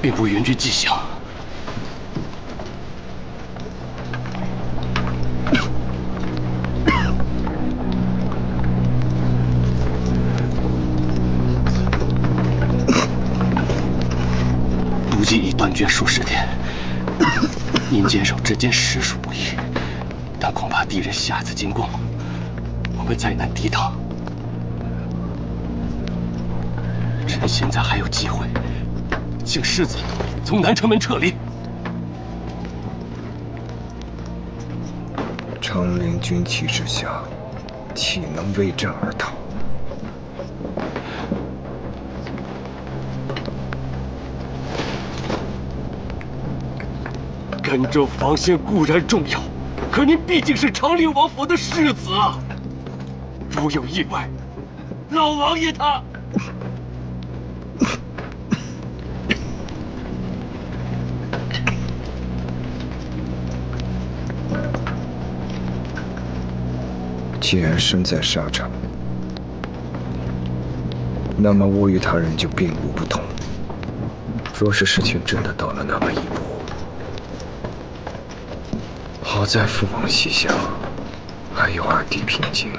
并无援军迹象。毒计已断绝数十天，您坚守至今实属不易，但恐怕敌人下次进攻，我们再难抵挡。趁现在还有机会，请世子从南城门撤离。长陵军旗之下，岂能为战而逃？根州防线固然重要，可您毕竟是长陵王府的世子啊！如有意外，老王爷他……既然身在沙场，那么我与他人就并无不同。若是事情真的到了那么一步，好在父王膝下还有二弟平静。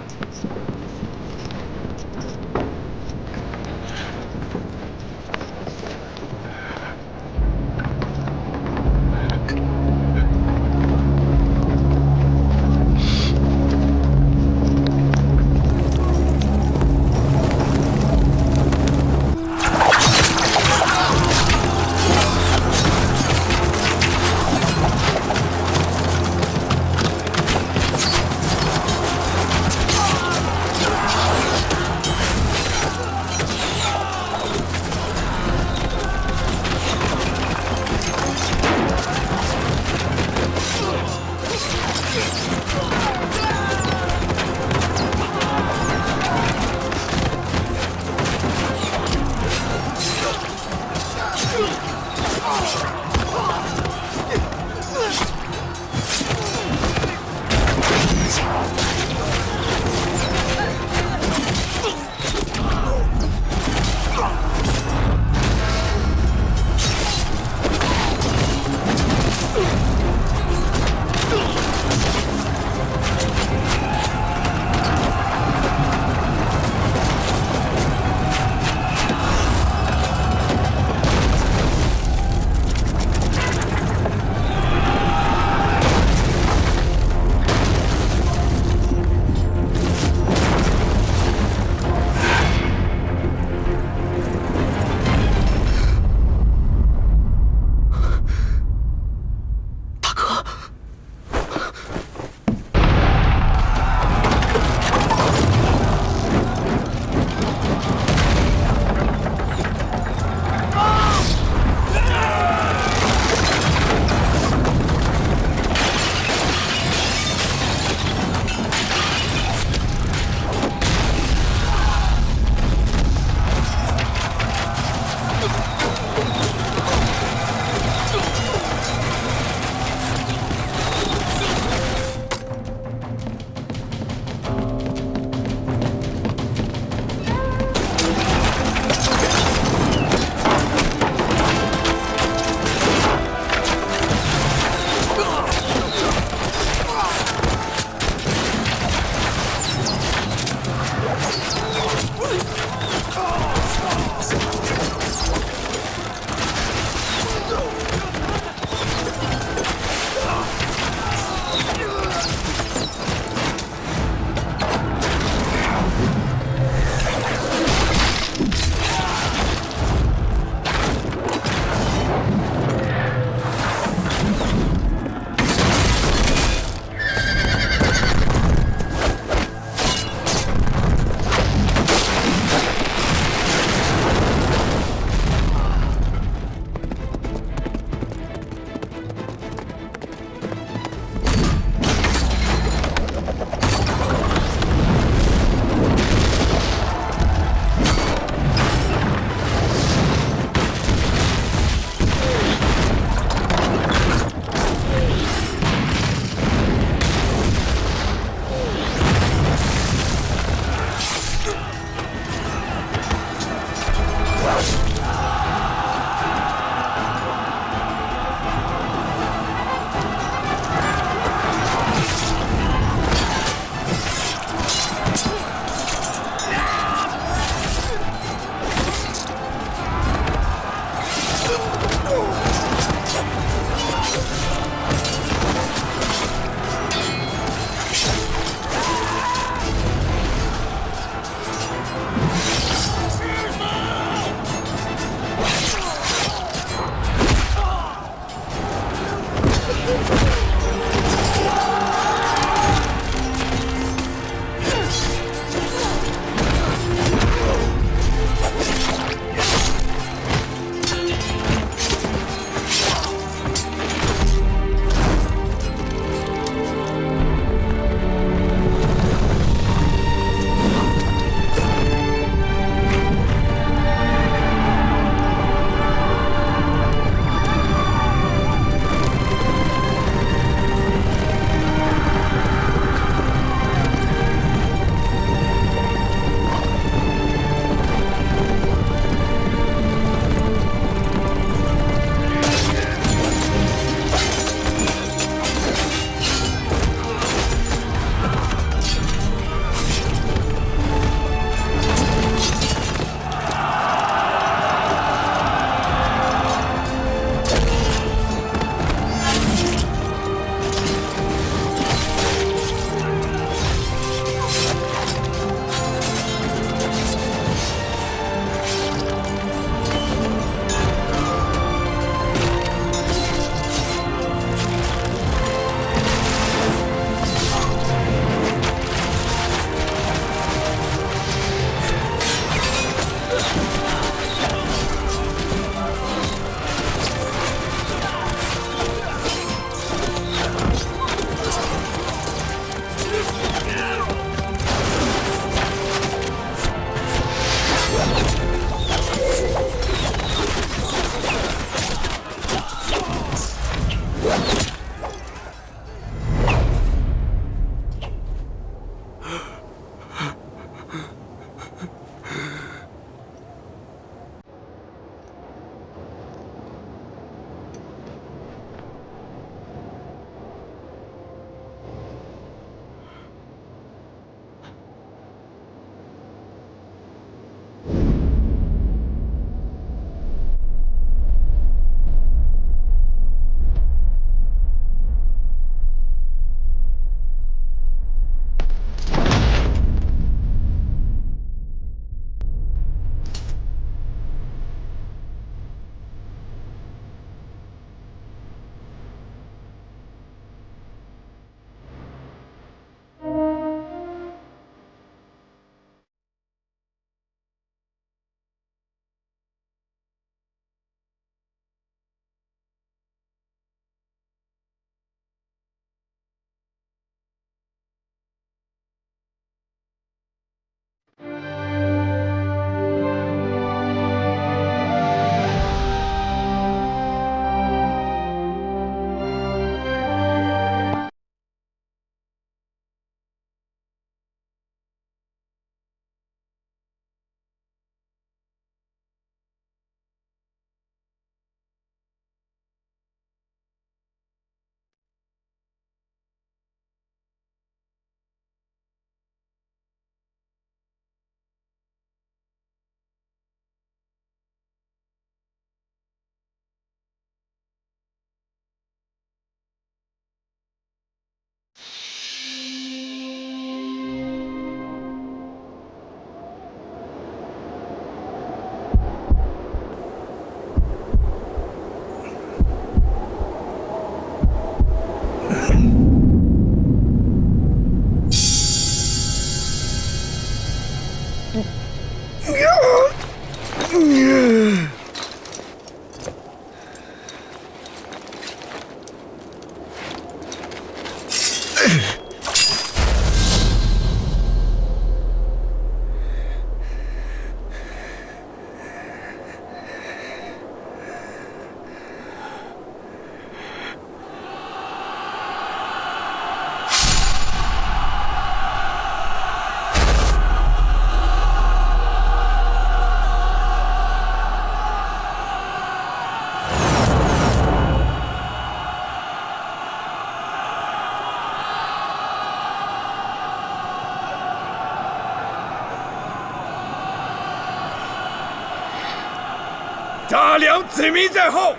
大梁子民在后，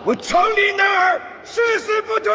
我城里男儿誓死不退。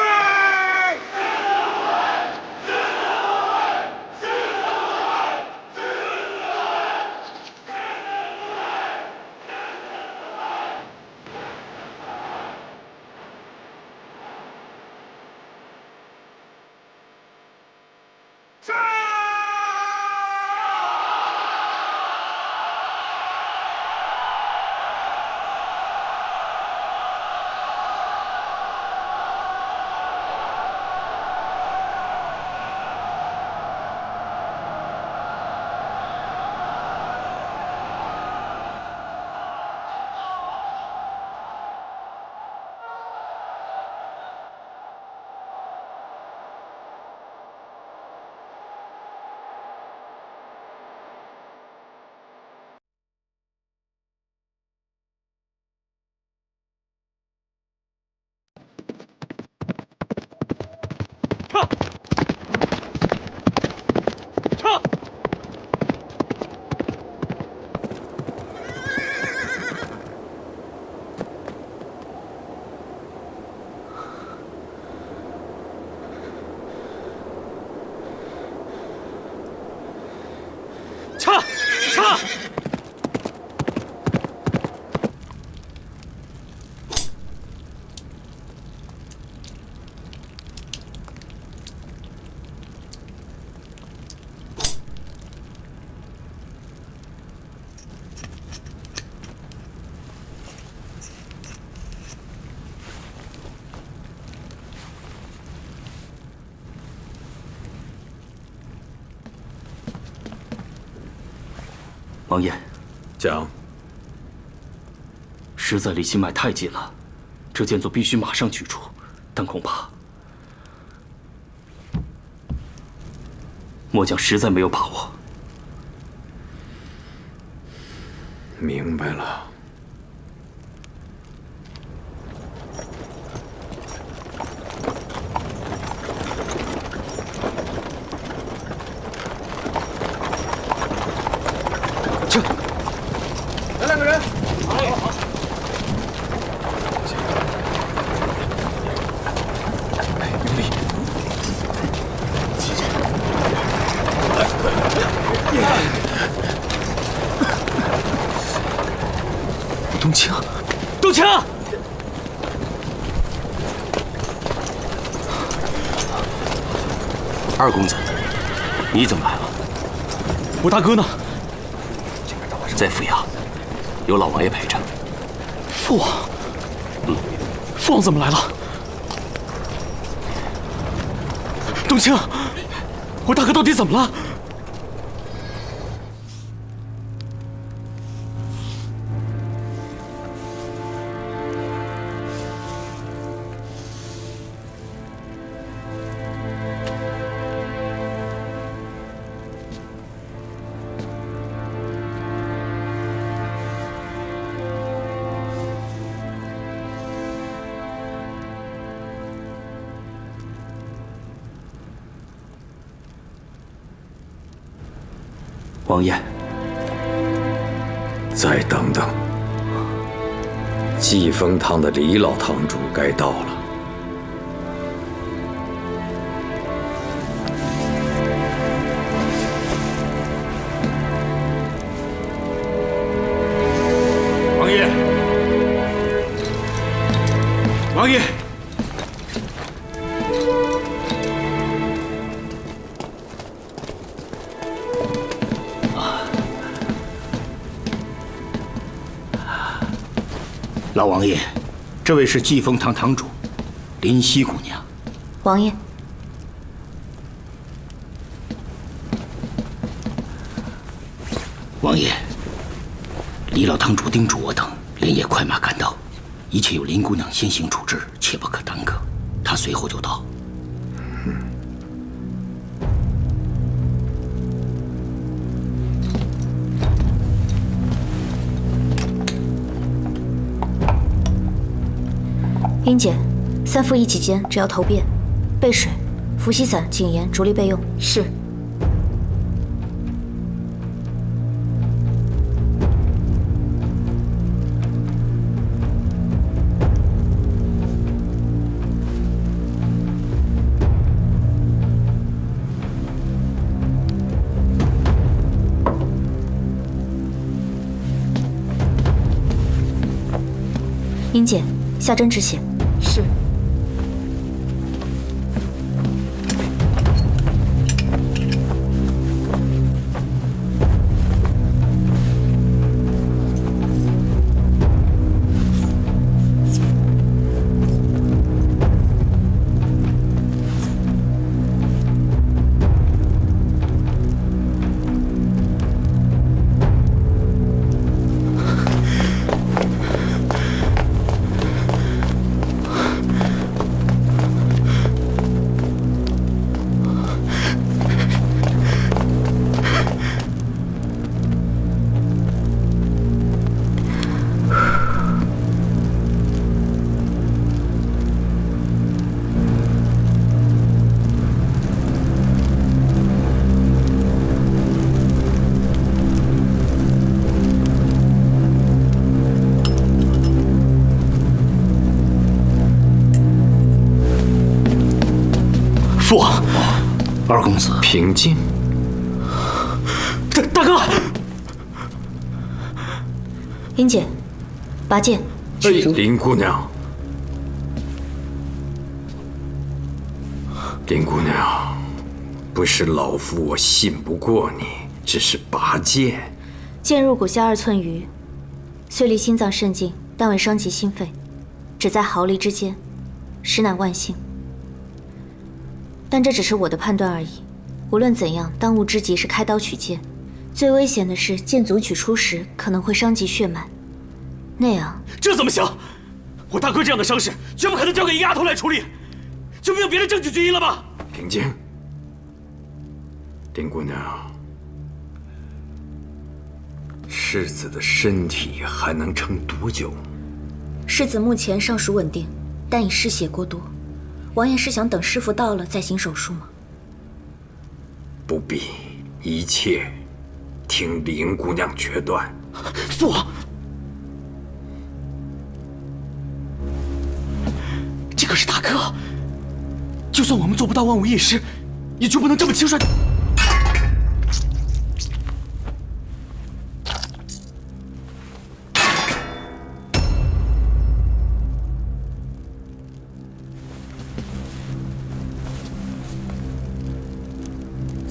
王爷，讲。实在离心脉太近了，这剑座必须马上取出，但恐怕末将实在没有把握。明白了。撤！来2个人。好。用力。冬青，冬青！二公子，你怎么来了？我大哥呢？在府衙，有老王爷陪着。父王，父王怎么来了？冬青，我大哥到底怎么了？王爷，再等等，济丰堂的李老堂主该到了。王爷，王爷。老王爷，这位是济丰堂堂主林夕姑娘。王爷，王爷，李老堂主叮嘱我等连夜快马赶到，一切由林姑娘先行处置，切不可耽搁。她随后就到。英姐，3副1期间只要头便，备水、伏羲散、谨言逐例备用。是。英姐，下针止血。是。父王，二公子平静。大哥，英姐，拔剑。林姑娘，林姑娘，不是老夫我信不过你，只是拔剑。剑入骨下2寸余，虽离心脏甚近，但未伤及心肺，只在毫厘之间，实乃万幸。但这只是我的判断而已。无论怎样，当务之急是开刀取剑，最危险的是剑阻取出时可能会伤及血脉，那样这怎么行？我大哥这样的伤势，绝不可能交给一丫头来处理，就没有别的证据居因了吗？平静，丁姑娘，世子的身体还能撑多久？世子目前尚属稳定，但已失血过多。王爷是想等师傅到了再行手术吗？不必，一切听林姑娘决断。父王，这可是大哥，就算我们做不到万无一失，也绝不能这么轻率。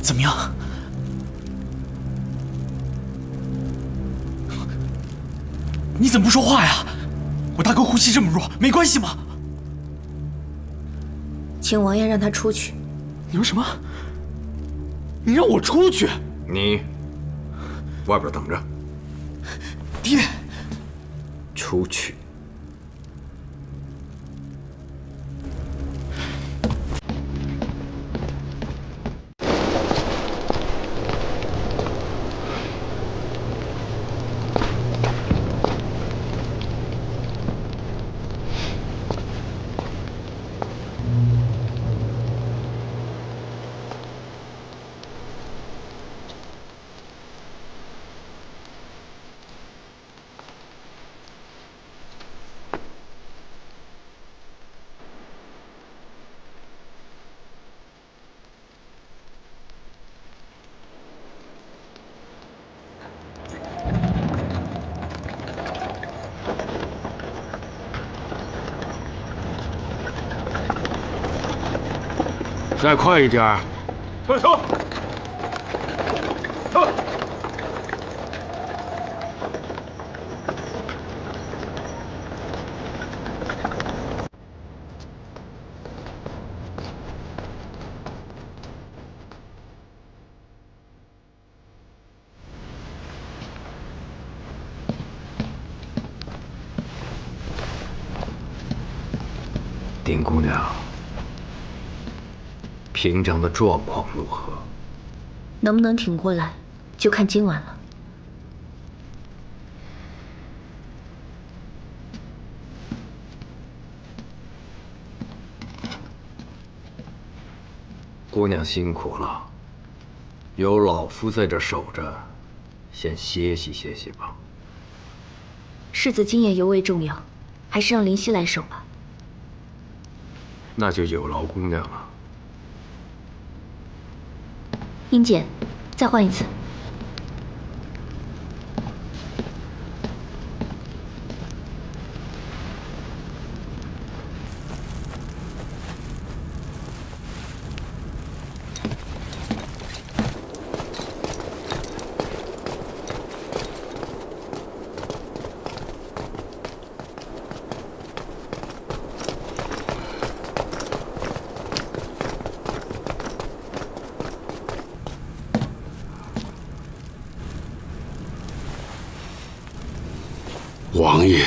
怎么样？你怎么不说话呀？我大哥呼吸这么弱，没关系吗？请王爷让他出去。你说什么？你让我出去？你外边等着。爹，出去。再快一点儿！撤出！撤！丁姑娘，平常的状况如何？能不能挺过来，就看今晚了。姑娘辛苦了，有老夫在这守着，先歇息歇息吧。世子今夜尤为重要，还是让林夕来守吧。那就有劳姑娘了。英姐，再换一次。王爷，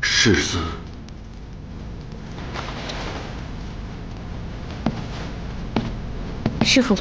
世子，师傅。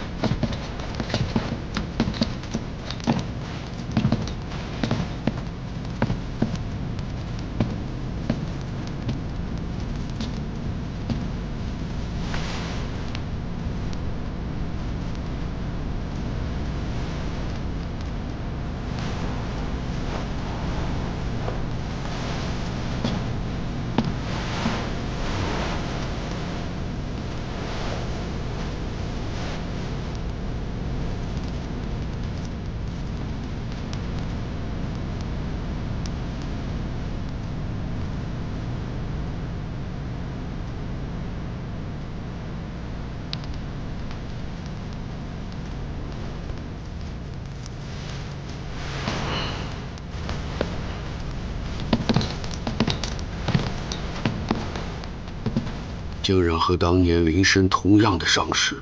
竟然和当年林深同样的伤势。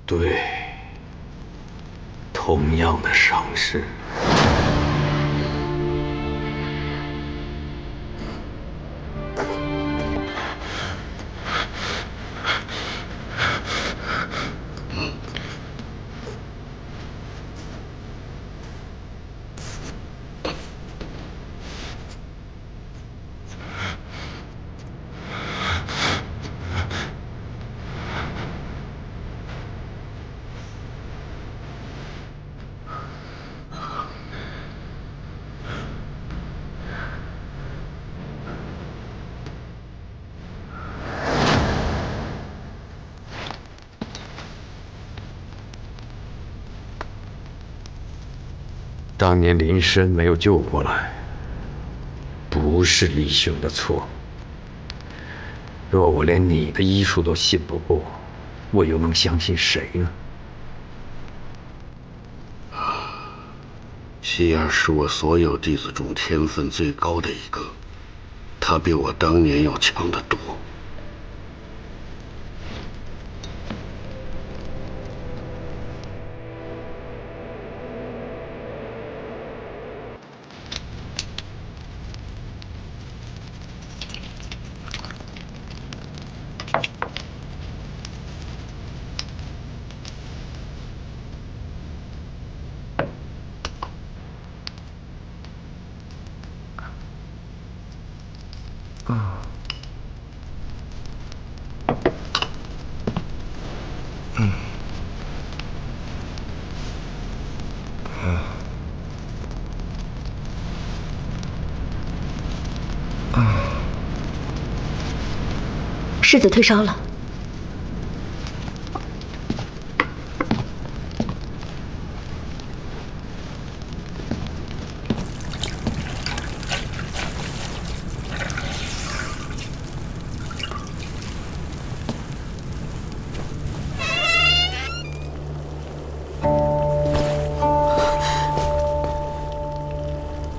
对，同样的伤势。当年林深没有救过来，不是李兄的错。若我连你的医术都信不过，我又能相信谁呢？希儿是我所有弟子中天分最高的一个，他比我当年要强得多。世子退烧了。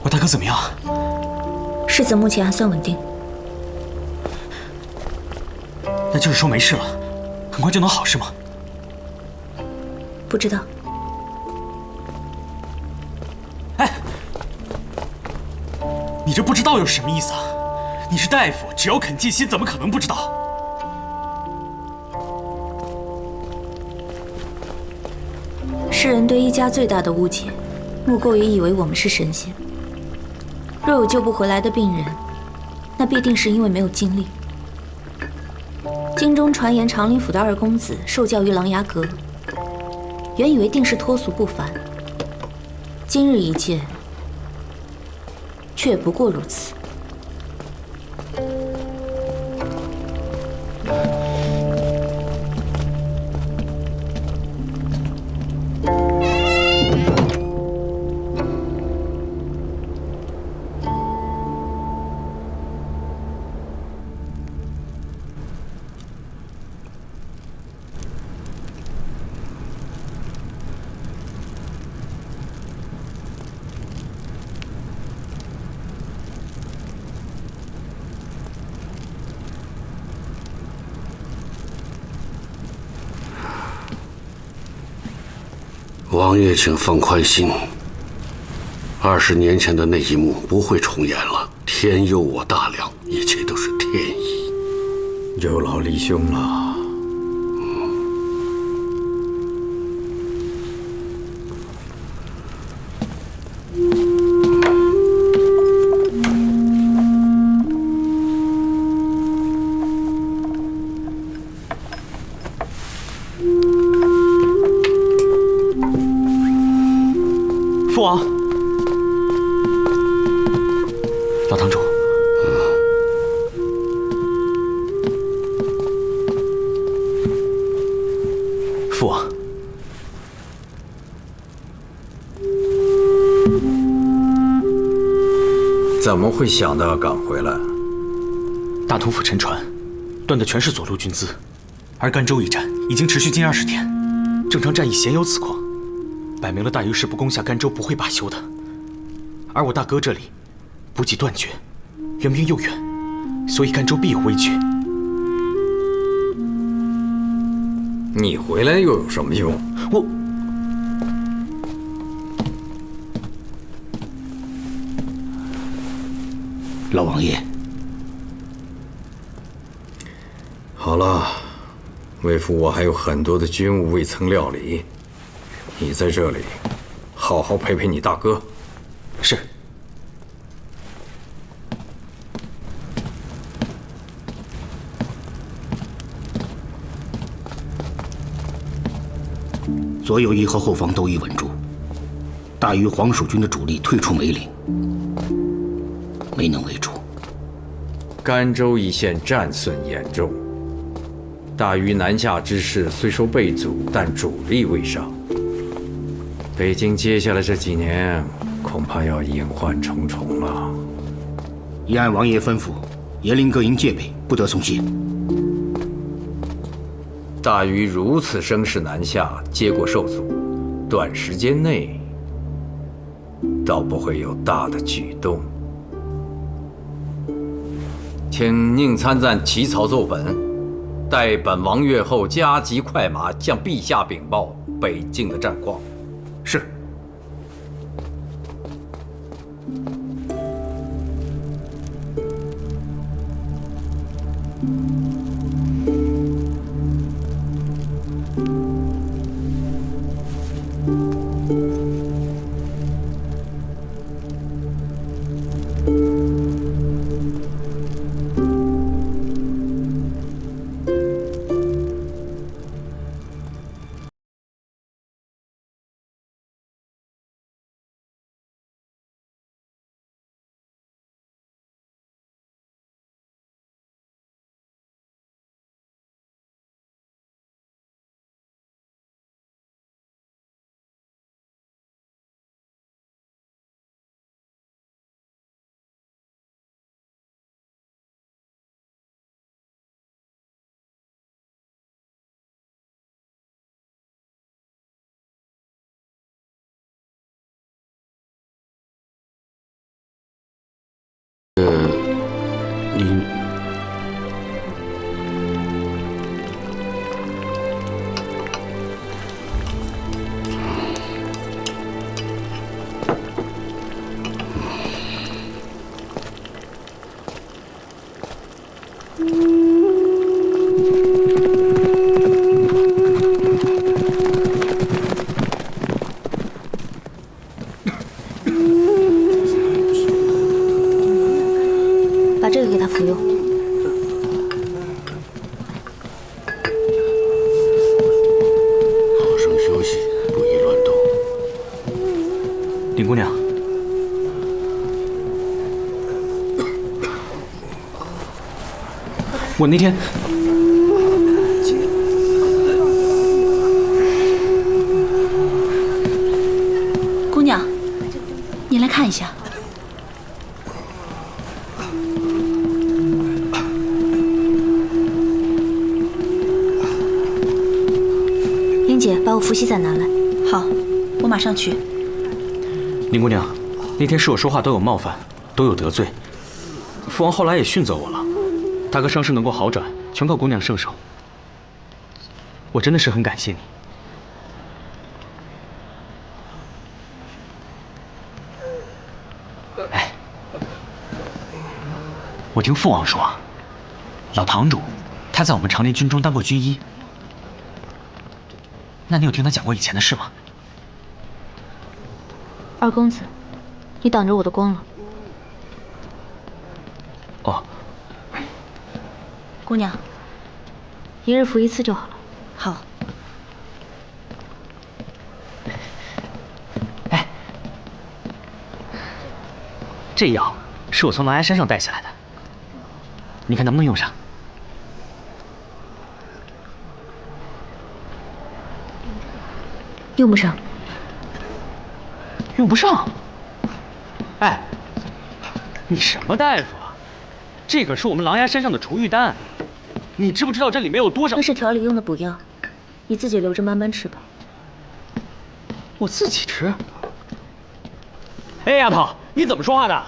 我大哥怎么样？世子目前还算稳定。那就是说没事了，很快就能好是吗？不知道。哎，你这不知道又是什么意思啊？你是大夫，只要肯尽心，怎么可能不知道？世人对一家最大的误解，莫过于以为我们是神仙。若有救不回来的病人，那必定是因为没有尽力。京中传言长林府的二公子受教于琅琊阁，原以为定是脱俗不凡，今日一见，却不过如此。王爷，请放宽心。20年前的那一幕不会重演了。天佑我大梁，一切都是天意。有劳李兄了。父王，老堂主，父王，怎么会想到要赶回来？大同府沉船，断的全是左路军资，而甘州一战已经持续近20天，正常战役鲜有此况。摆明了大御师不攻下甘州不会罢休的，而我大哥这里补给断绝，援兵又远，所以甘州必有危局。你回来又有什么用？老王爷，好了，为父我还有很多的军务未曾料理，你在这里好好陪陪你大哥。是。左右翼和后方都已稳住，大余黄蜀军的主力退出梅岭，没能围住。甘州一线战损严重，大余南下之势虽说被阻，但主力未上。北京接下来这几年恐怕要隐患重重了。已按王爷吩咐，严令各营戒备，不得松懈。大余如此声势南下，结果受阻，短时间内倒不会有大的举动。请宁参赞起草奏本，待本王阅后加急快马向陛下禀报北境的战况。是。你把这个给他服用。好生休息，不宜乱动。林姑娘，我那天姑娘，你来看一下。英姐，把我伏羲伞拿来。好，我马上去。林姑娘，那天是我说话都有冒犯，都有得罪。父王后来也训责我了。大哥伤势能够好转，全靠姑娘圣手。我真的是很感谢你。哎，我听父王说，老堂主他在我们长宁军中当过军医。那你有听他讲过以前的事吗？二公子，你挡着我的光了。哦，姑娘，一日服一次就好了。好。哎，这药是我从狼牙山上带下来的，你看能不能用上？用不上。用不上？哎，你什么大夫啊？这可是我们狼牙山上的除玉丹，你知不知道这里面有多少？那是调理用的补药，你自己留着慢慢吃吧。我自己吃？哎，丫头，你怎么说话的？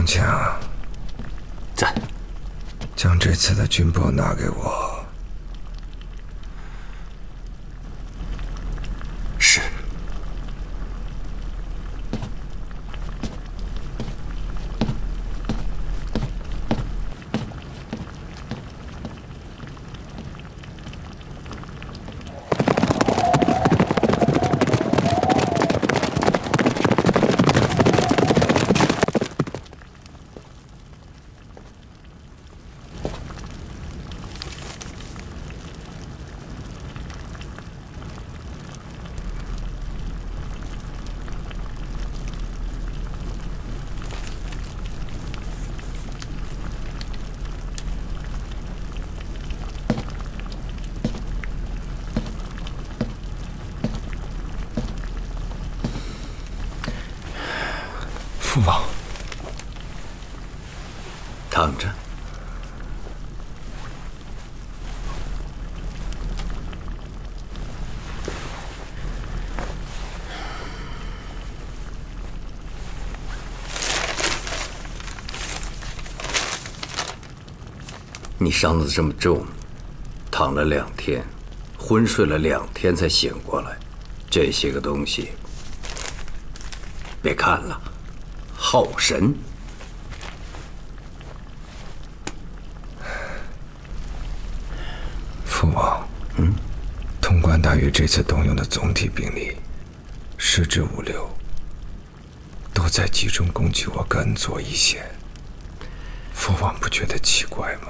王强，在。将这次的军报拿给我。是。父王，躺着。你伤得这么重，躺了2天，昏睡了2天才醒过来，这些个东西，别看了。耗神。父王，潼关大狱这次动用的总体兵力，10至5流，都在集中攻击我甘左一线。父王不觉得奇怪吗？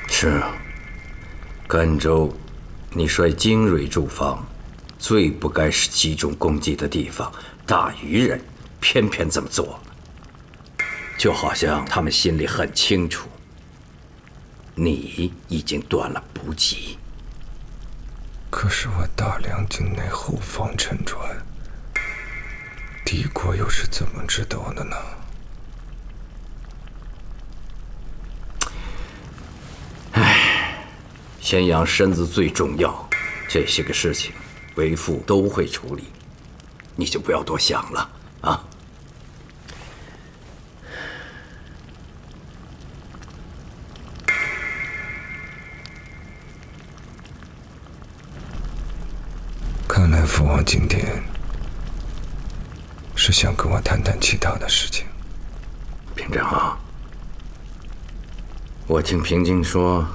是啊，甘州，你率精锐驻防，最不该是集中攻击的地方，大愚人。偏偏这么做，就好像他们心里很清楚，你已经断了补给。可是我大梁境内后方沉船，敌国又是怎么知道的呢？唉，先养身子最重要，这些个事情，为父都会处理，你就不要多想了啊。看来父王今天是想跟我谈谈其他的事情。平正啊，我听平静说，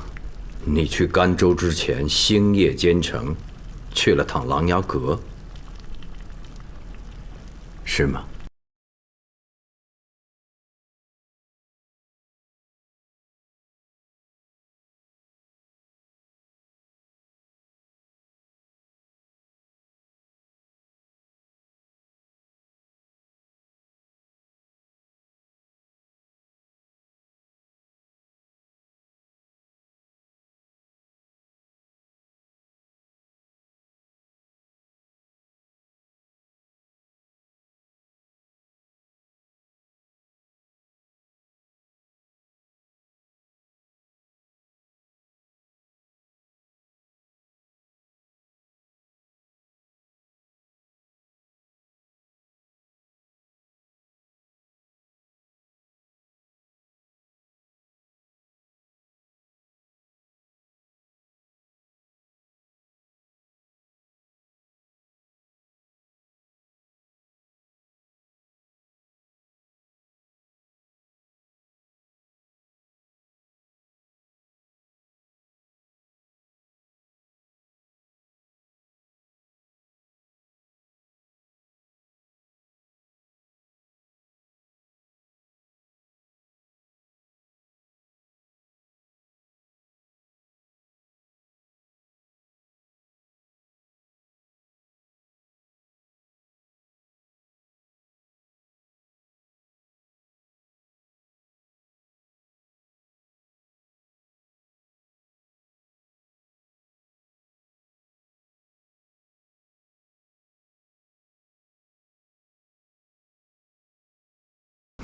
你去甘州之前星夜兼程，去了趟琅琊阁，是吗？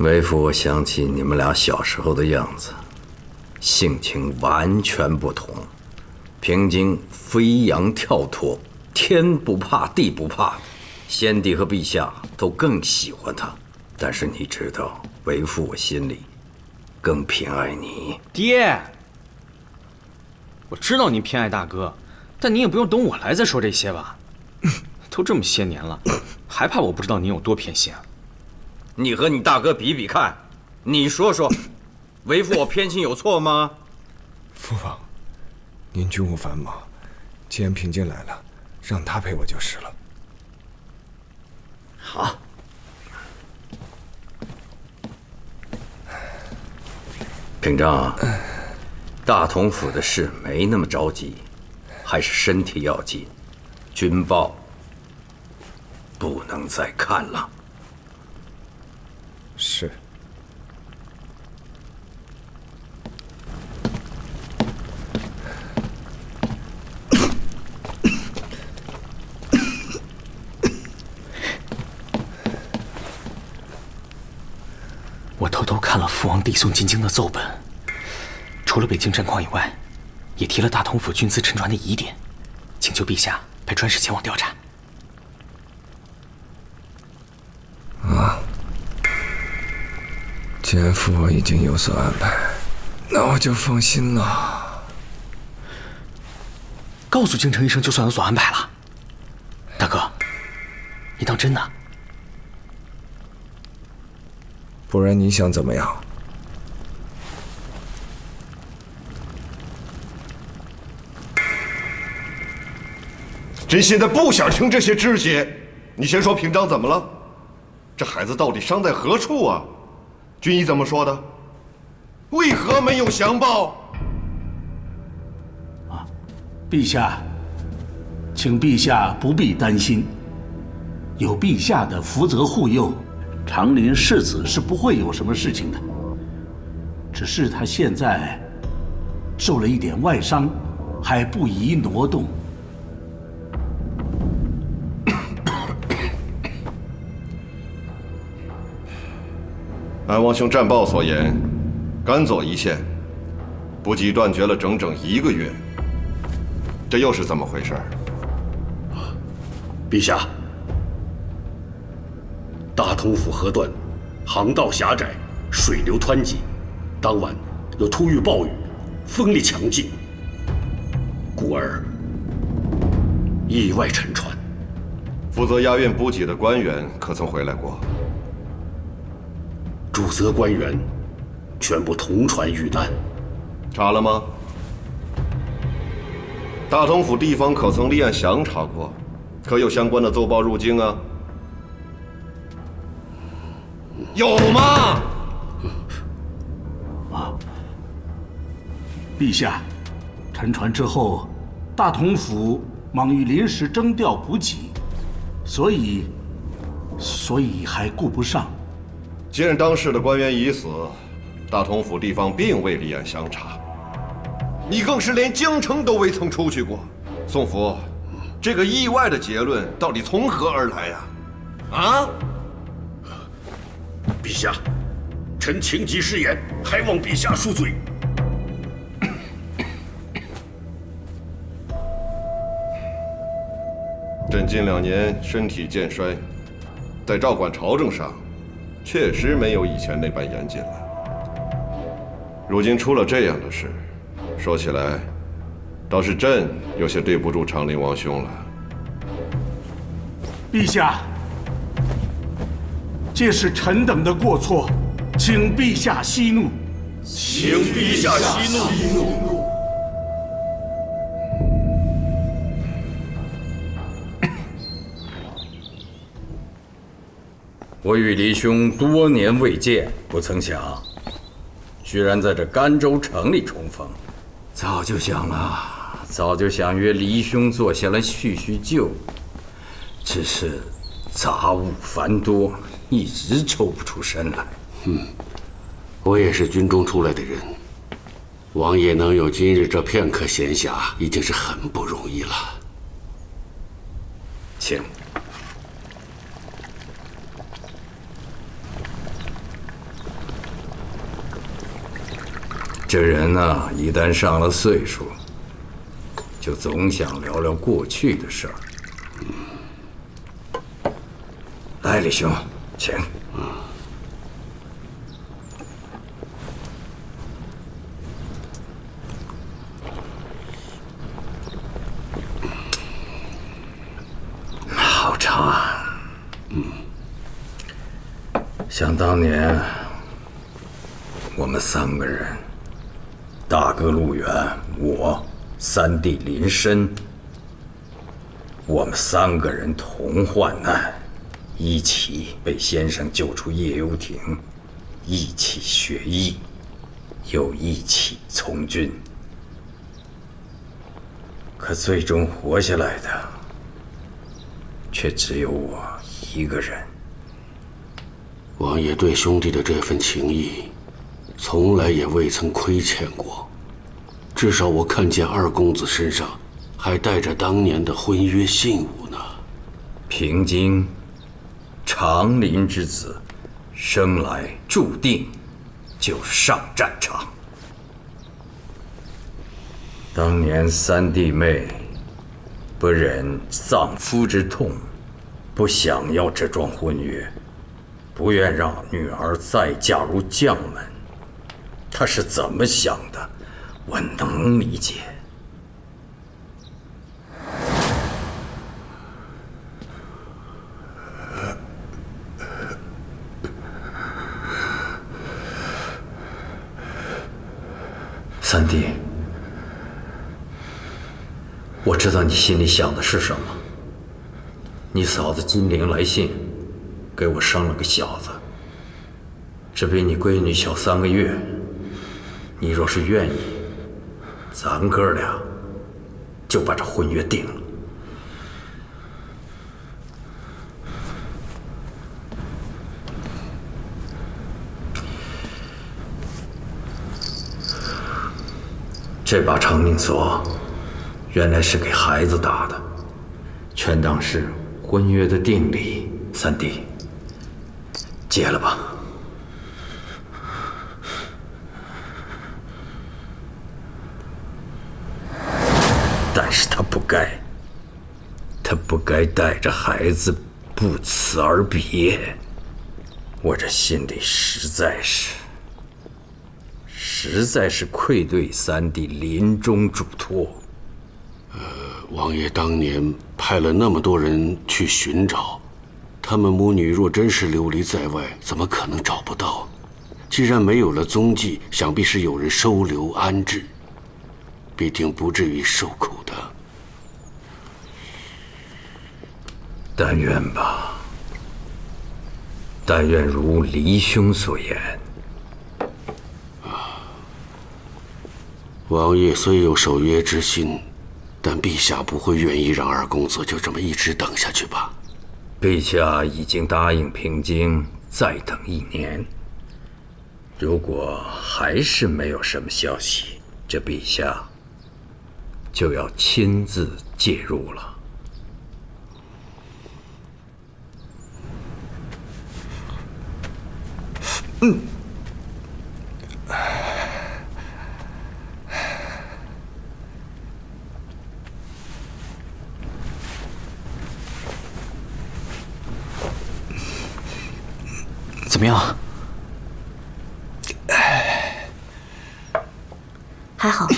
为父，我想起你们俩小时候的样子，性情完全不同。平津飞扬跳脱，天不怕地不怕的，先帝和陛下都更喜欢他。但是你知道，为父我心里更偏爱你。爹，我知道您偏爱大哥，但您也不用等我来再说这些吧？都这么些年了，还怕我不知道您有多偏心啊？你和你大哥比比看，你说说，为父我偏心有错吗？父王，您军务繁忙，既然平静来了，让他陪我就是了。好。平章，大同府的事没那么着急，还是身体要紧。军报不能再看了。是。我偷偷看了父王递送进京的奏本，除了北京战况以外，也提了大同府军资沉船的疑点，请求陛下派专使前往调查。啊，既然父王已经有所安排，那我就放心了。告诉京城一声，就算有所安排了。大哥，你当真的？不然你想怎么样？朕现在不想听这些枝节。你先说平章怎么了？这孩子到底伤在何处啊？军医怎么说的？为何没有详报？陛下，请陛下不必担心，有陛下的福泽护佑，长林世子是不会有什么事情的。只是他现在受了一点外伤，还不宜挪动。按王兄战报所言，甘左一线补给断绝了整整1个月，这又是怎么回事？陛下，大同府河段航道狭窄，水流湍急，当晚又突遇暴雨，风力强劲，故而意外沉船。负责押运补给的官员可曾回来过？主责官员全部同船遇难。查了吗？大同府地方可曾立案详查过？可有相关的奏报入京啊？有吗？陛下，沉船之后，大同府忙于临时征调补给，所以还顾不上。既然当时的官员已死，大同府地方并未立案详查，你更是连京城都未曾出去过。宋福，这个意外的结论到底从何而来呀？啊！陛下，臣情急失言，还望陛下恕罪。朕近2年身体渐衰，在照管朝政上，确实没有以前那般严谨了。如今出了这样的事，说起来，倒是朕有些对不住长林王兄了。陛下，这是臣等的过错，请陛下息怒。请陛下息怒。我与离兄多年未见，不曾想，居然在这甘州城里重逢。早就想约离兄坐下来叙叙旧，只是杂物繁多，一直抽不出身来。我也是军中出来的人，王爷能有今日这片刻闲暇，已经是很不容易了。请。这人呢，一旦上了岁数，就总想聊聊过去的事儿。来，李兄，请。想当年，我们3个人，大哥陆远，我三弟林深，我们3个人同患难，一起被先生救出夜游亭，一起学艺，又一起从军。可最终活下来的，却只有我一个人。王爷对兄弟的这份情谊，从来也未曾亏欠过。至少我看见二公子身上还带着当年的婚约信物呢。平京，长林之子，生来注定就上战场。当年3弟妹不忍丧夫之痛，不想要这桩婚约，不愿让女儿再嫁入将门，他是怎么想的，我能理解。三弟，我知道你心里想的是什么。你嫂子金陵来信，给我生了个小子，只比你闺女小3个月。你若是愿意，咱哥俩就把这婚约定了。这把长命锁，原来是给孩子打的，全当是婚约的定礼。三弟，结了吧。但是他不该带着孩子不辞而别。我这心里实在是愧对三弟临终嘱托。王爷当年派了那么多人去寻找，他们母女若真是流离在外，怎么可能找不到？既然没有了踪迹，想必是有人收留安置，必定不至于受苦的。但愿吧，但愿如黎兄所言。王爷虽有守约之心，但陛下不会愿意让二公子就这么一直等下去吧？陛下已经答应平京再等1年，如果还是没有什么消息，这陛下就要亲自介入了。怎么样？还好。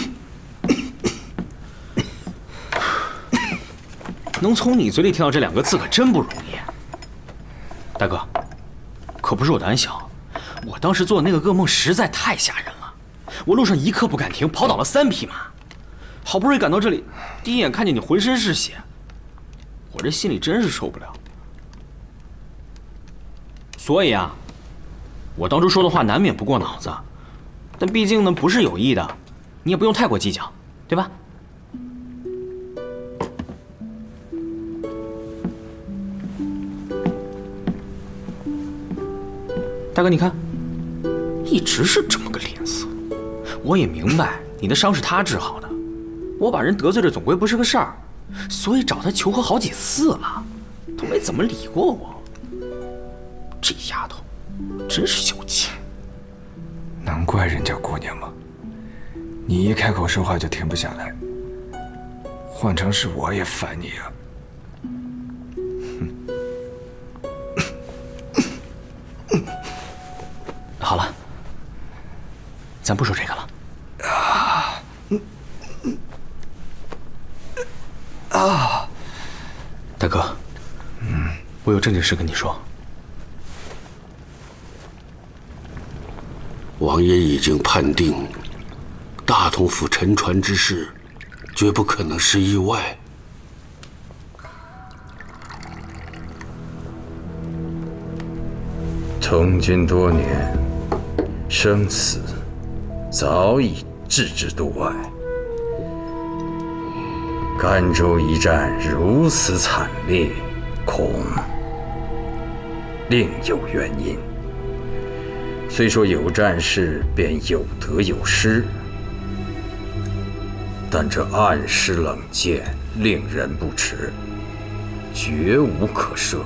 能从你嘴里听到这2个字可真不容易。大哥，可不是我胆小，我当时做的那个噩梦实在太吓人了。我路上一刻不敢停，跑倒了3匹马，好不容易赶到这里，第一眼看见你浑身是血，我这心里真是受不了。所以啊，我当初说的话难免不过脑子，但毕竟呢不是有意的，你也不用太过计较，对吧？大哥，你看，一直是这么个脸色。我也明白你的伤是他治好的，我把人得罪了总归不是个事儿，所以找他求和好几次了，都没怎么理过我。这丫头真是小气。能怪人家姑娘吗？你一开口说话就停不下来，换成是我也烦你啊。好了，咱不说这个了。大哥，我有正经事跟你说。王爷已经判定，大同府沉船之事，绝不可能是意外。从军多年，生死早已置之度外。甘州一战如此惨烈，恐另有原因。虽说有战事便有得有失，但这暗施冷箭，令人不齿，绝无可赦。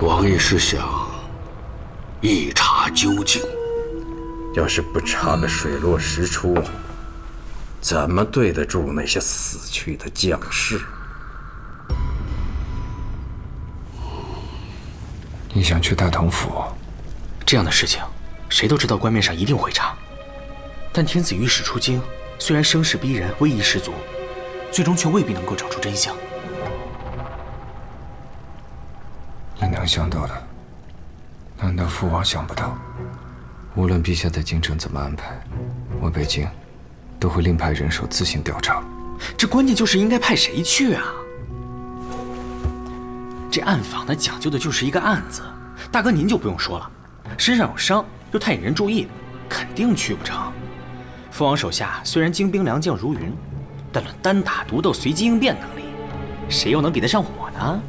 王爷是想一查究竟。要是不查个水落石出，怎么对得住那些死去的将士？你想去大同府？这样的事情，谁都知道官面上一定会查。但天子御史出京，虽然声势逼人，威仪十足，最终却未必能够找出真相。你能想到的，难道父王想不到？无论陛下在京城怎么安排，我北京都会另派人手自行调查。这关键就是应该派谁去啊？这暗访那讲究的就是一个案子，大哥您就不用说了，身上有伤又太引人注意，肯定去不成。父王手下虽然精兵良将如云，但论单打独斗、随机应变能力，谁又能比得上我呢？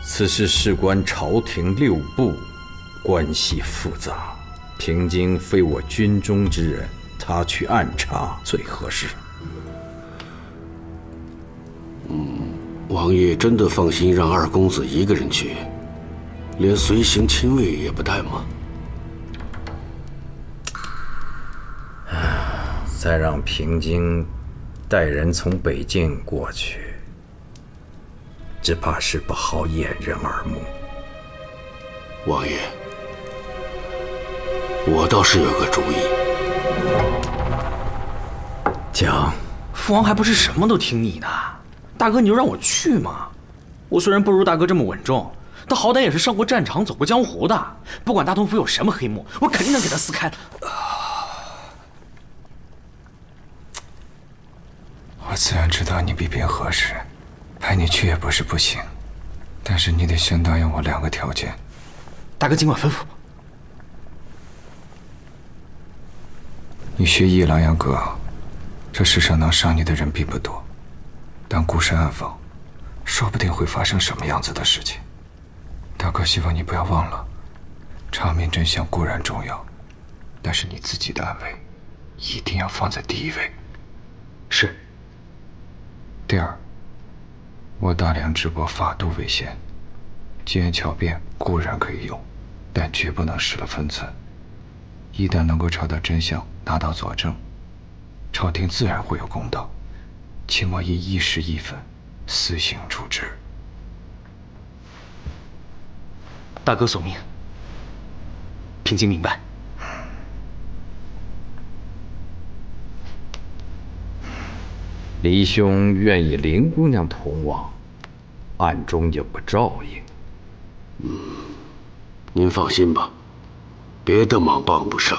此事事关朝廷六部，关系复杂，平京非我军中之人，他去暗查最合适。王爷真的放心让二公子一个人去，连随行亲卫也不带吗？再让平京带人从北境过去，只怕是不好掩人耳目。王爷，我倒是有个主意。讲，父王还不是什么都听你的？大哥，你就让我去嘛！我虽然不如大哥这么稳重，但好歹也是上过战场、走过江湖的。不管大同府有什么黑幕，我肯定能给他撕开。我自然知道你比并合适，派你去也不是不行，但是你得先答应我2个条件。大哥尽管吩咐。你学艺琅琊阁，这世上能伤你的人并不多。但孤身暗访，说不定会发生什么样子的事情。大哥希望你不要忘了，查明真相固然重要，但是你自己的安危一定要放在第一位。是。第二，我大梁直播法度为先，机缘巧变固然可以用，但绝不能失了分寸。一旦能够查到真相，拿到佐证，朝廷自然会有公道。切莫以一时一分私刑处置。大哥所命，平京明白。黎兄愿意林姑娘同往，暗中有个照应。您放心吧，别的忙帮不上，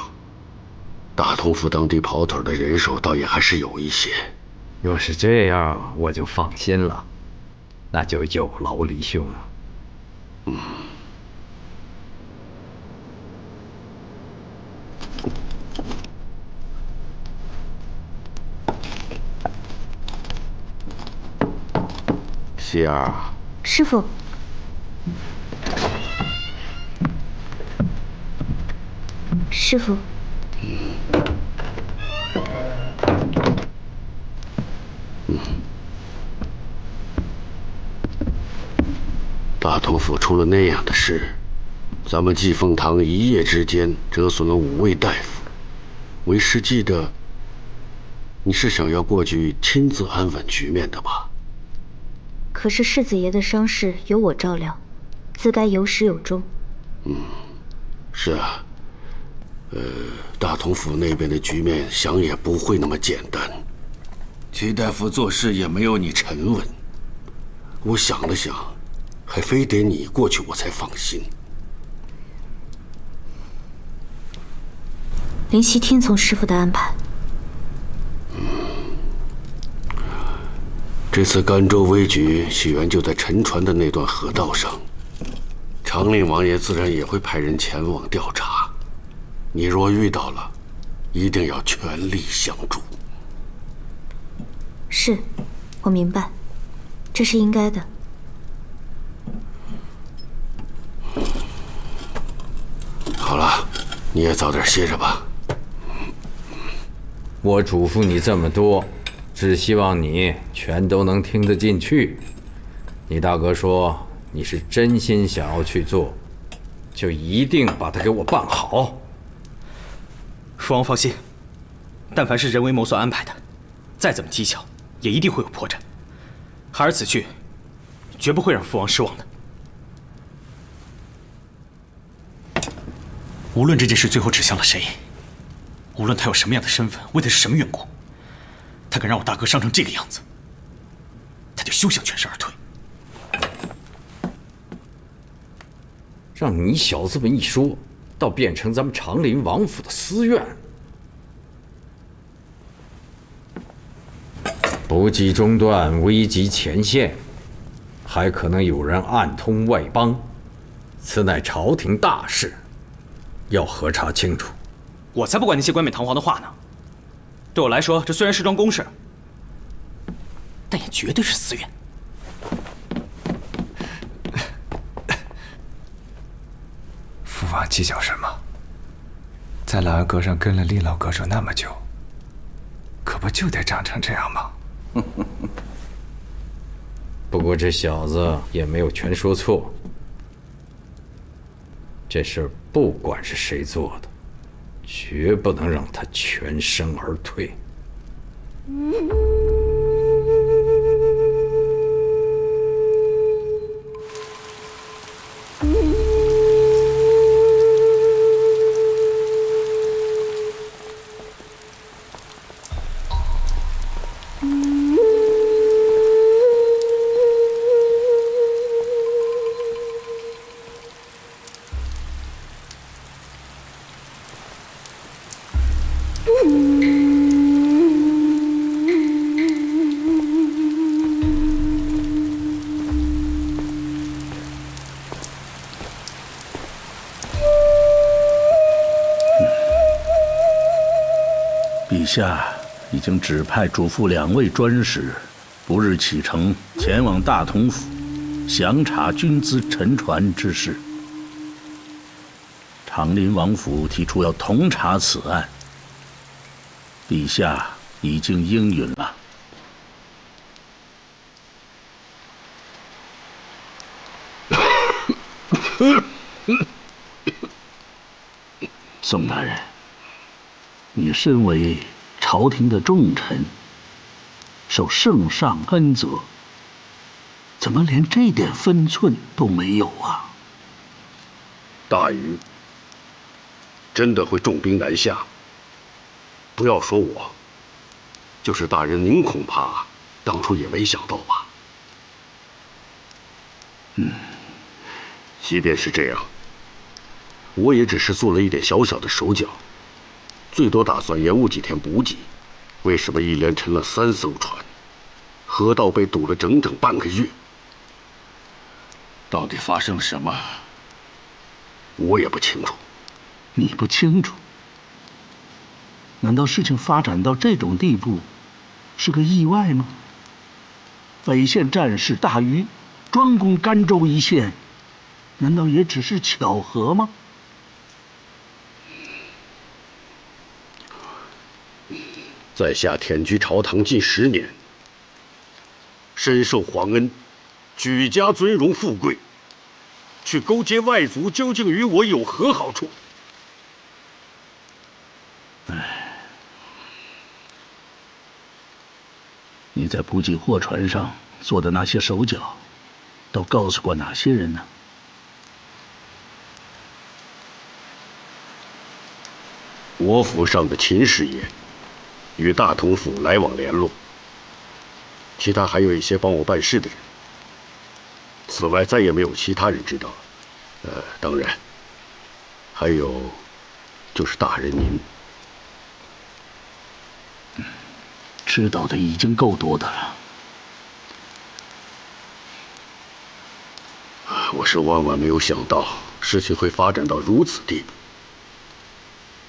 大同府当地跑腿的人手倒也还是有一些。若是这样，我就放心了，那就有劳黎兄了。希儿，师傅，师傅，大同府出了那样的事，咱们济凤堂一夜之间折损了5位大夫。为师记得，你是想要过去亲自安稳局面的吧？可是世子爷的伤势由我照料，自该有始有终。是啊，大同府那边的局面想也不会那么简单。齐大夫做事也没有你沉稳。我想了想，还非得你过去我才放心。灵犀听从师傅的安排。这次甘州危局起源就在沉船的那段河道上，长令王爷自然也会派人前往调查。你若遇到了，一定要全力相助。是，我明白，这是应该的。好了，你也早点歇着吧。我嘱咐你这么多，只希望你全都能听得进去。你大哥说你是真心想要去做，就一定把它给我办好。父王放心，但凡是人为谋算安排的，再怎么蹊跷，也一定会有破绽。孩儿此去，绝不会让父王失望的。无论这件事最后指向了谁，无论他有什么样的身份，为的是什么缘故，他敢让我大哥伤成这个样子，他就休想全身而退。让你小子们一说，倒变成咱们长林王府的私怨。补给中断，危急前线，还可能有人暗通外邦，此乃朝廷大事，要核查清楚。我才不管那些冠冕堂皇的话呢。对我来说，这虽然是桩公事，但也绝对是私怨。父王计较什么？在老儿阁上跟了厉老阁主那么久，可不就得长成这样吗？不过这小子也没有全说错，这事儿不管是谁做的，绝不能让他全身而退。陛下已经指派主父2位专使，不日启程前往大同府，详查军资沉船之事。长林王府提出要同查此案，陛下已经应允了。宋大人，你身为朝廷的重臣，受圣上恩泽，怎么连这点分寸都没有啊？大禹真的会重兵南下？不要说我，就是大人您恐怕当初也没想到吧？即便是这样，我也只是做了一点小小的手脚，最多打算延误几天补给。为什么一连沉了3艘船，河道被堵了整整半个月？到底发生了什么？我也不清楚。你不清楚？难道事情发展到这种地步，是个意外吗？北县战士大禹专攻甘州一线，难道也只是巧合吗？在下忝居朝堂近10年，深受皇恩，举家尊荣富贵，去勾结外族，究竟与我有何好处？你在补给货船上做的那些手脚，都告诉过哪些人呢？我府上的秦师爷与大同府来往联络，其他还有一些帮我办事的人。此外，再也没有其他人知道。当然，还有就是大人您。知道的已经够多的了。我是万万没有想到事情会发展到如此地步。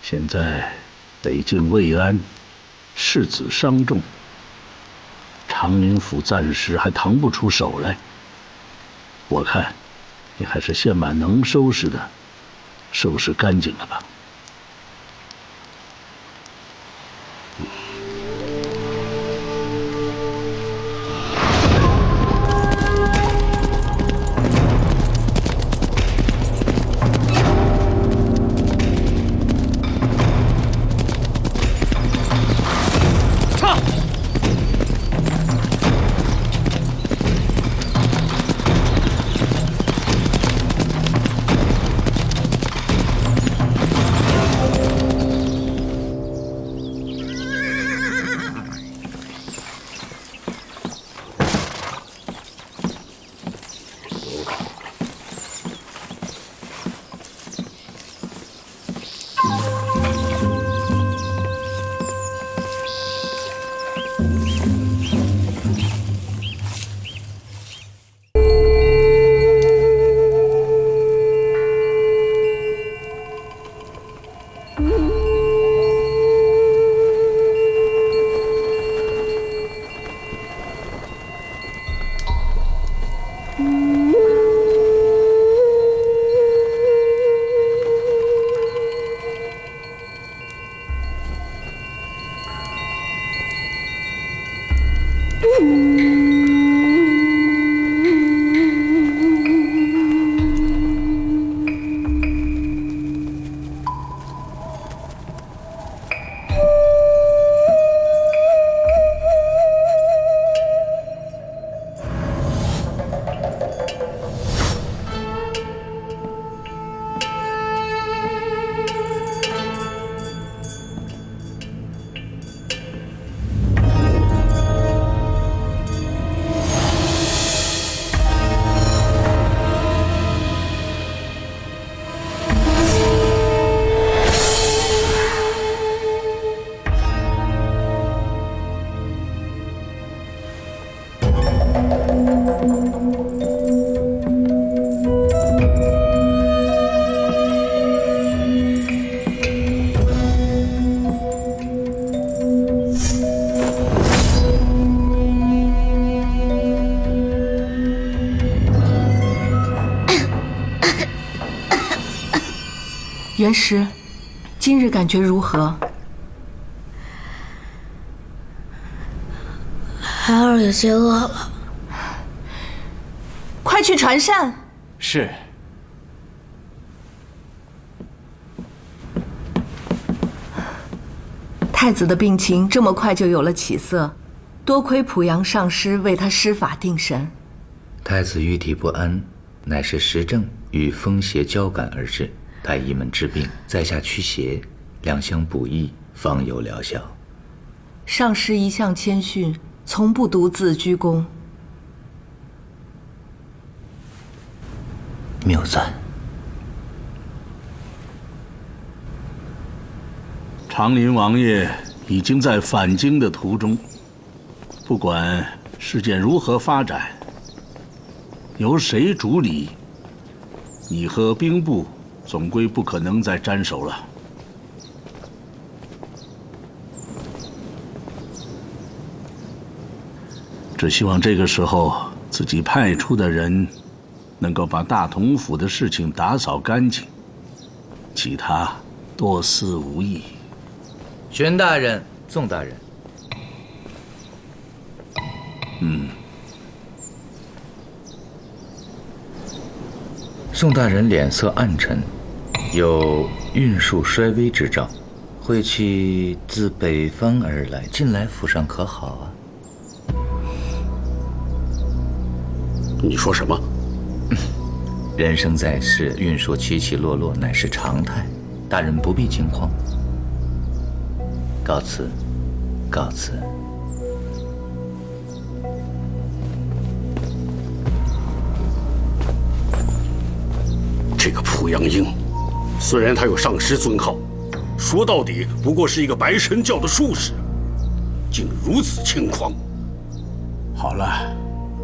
现在北境未安，世子伤重，长宁府暂时还腾不出手来。我看，你还是先把能收拾的收拾干净了吧。元师，今日感觉如何？孩儿有些饿了，快去传膳。是。太子的病情这么快就有了起色，多亏濮阳上师为他施法定神。太子玉体不安，乃是时症与风邪交感而至。太医们治病，在下驱邪，两相补益，方有疗效。上师一向谦逊，从不独自居功。谬赞。长林王爷已经在返京的途中，不管事件如何发展，由谁主理，你和兵部总归不可能再沾手了。只希望这个时候自己派出的人能够把大同府的事情打扫干净，其他多思无益。玄大人，宋大人。宋大人脸色暗沉，有运数衰微之兆，晦气自北方而来，近来府上可好啊？你说什么？人生在世，运数起起落落乃是常态，大人不必惊慌。告辞，告辞。这个濮阳英，虽然他有上师尊号，说到底不过是一个白神教的术士，竟如此轻狂。好了，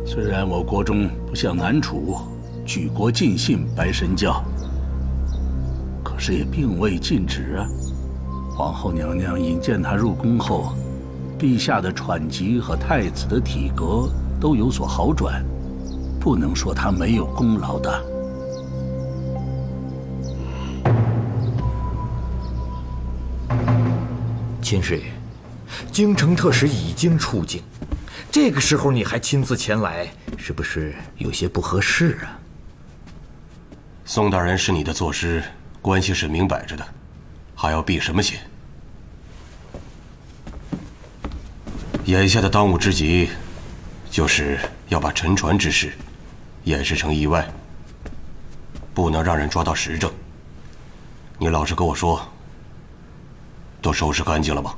虽然我国中不像南楚举国尽信白神教，可是也并未禁止啊。皇后娘娘引荐他入宫后，陛下的喘疾和太子的体格都有所好转，不能说他没有功劳的。秦师爷，京城特使已经出京，这个时候你还亲自前来，是不是有些不合适啊？宋大人是你的作师，关系是明摆着的，还要避什么嫌？眼下的当务之急，就是要把沉船之事掩饰成意外，不能让人抓到实证。你老实跟我说，都收拾干净了吗？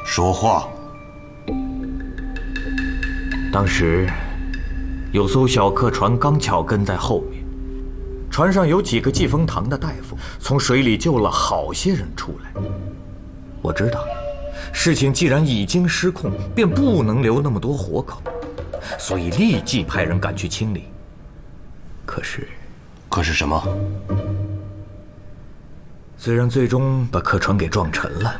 说话。当时有艘小客船刚巧跟在后面，船上有几个济丰堂的大夫从水里救了好些人出来。我知道事情既然已经失控，便不能留那么多活口，所以立即派人赶去清理。可是什么？虽然最终把客船给撞沉了，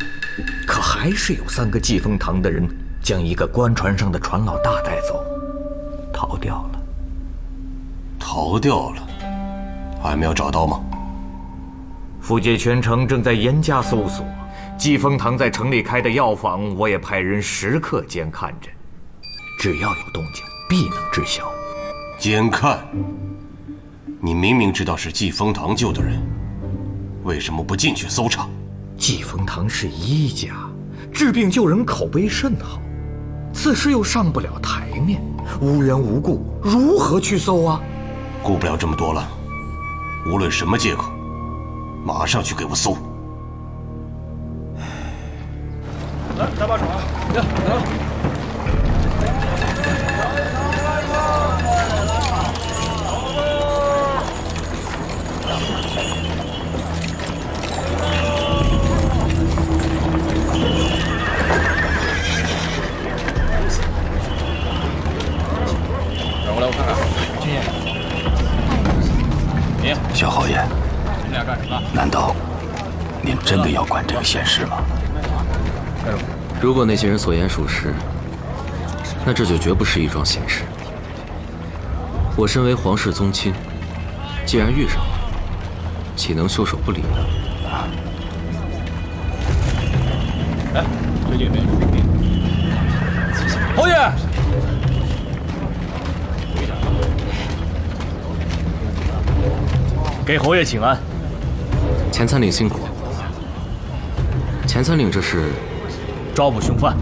可还是有3个济丰堂的人将一个官船上的船老大带走，逃掉了。逃掉了？还没有找到吗？府界全城正在严加搜索，济丰堂在城里开的药房，我也派人时刻监看着，只要有动静，必能知晓。监看？你明明知道是济丰堂救的人，为什么不进去搜查？济丰堂是医家，治病救人口碑甚好，此事又上不了台面，无缘无故如何去搜啊？顾不了这么多了，无论什么借口，马上去给我搜。来，大把手啊！来。转过来，我看看。军爷，你小侯爷，你们俩干什么？难道您真的要管这个闲事吗？如果那些人所言属实，那这就绝不是一桩闲事。我身为皇室宗亲，既然遇上了，岂能袖手不理呢？哎，最近有没有兵？侯爷，给侯爷请安。前参领辛苦。前参领这是抓捕凶犯，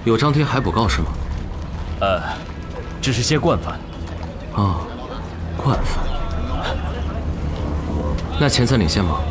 有张贴海捕告是吗？只是些惯犯。哦，惯犯。那前参领先忙。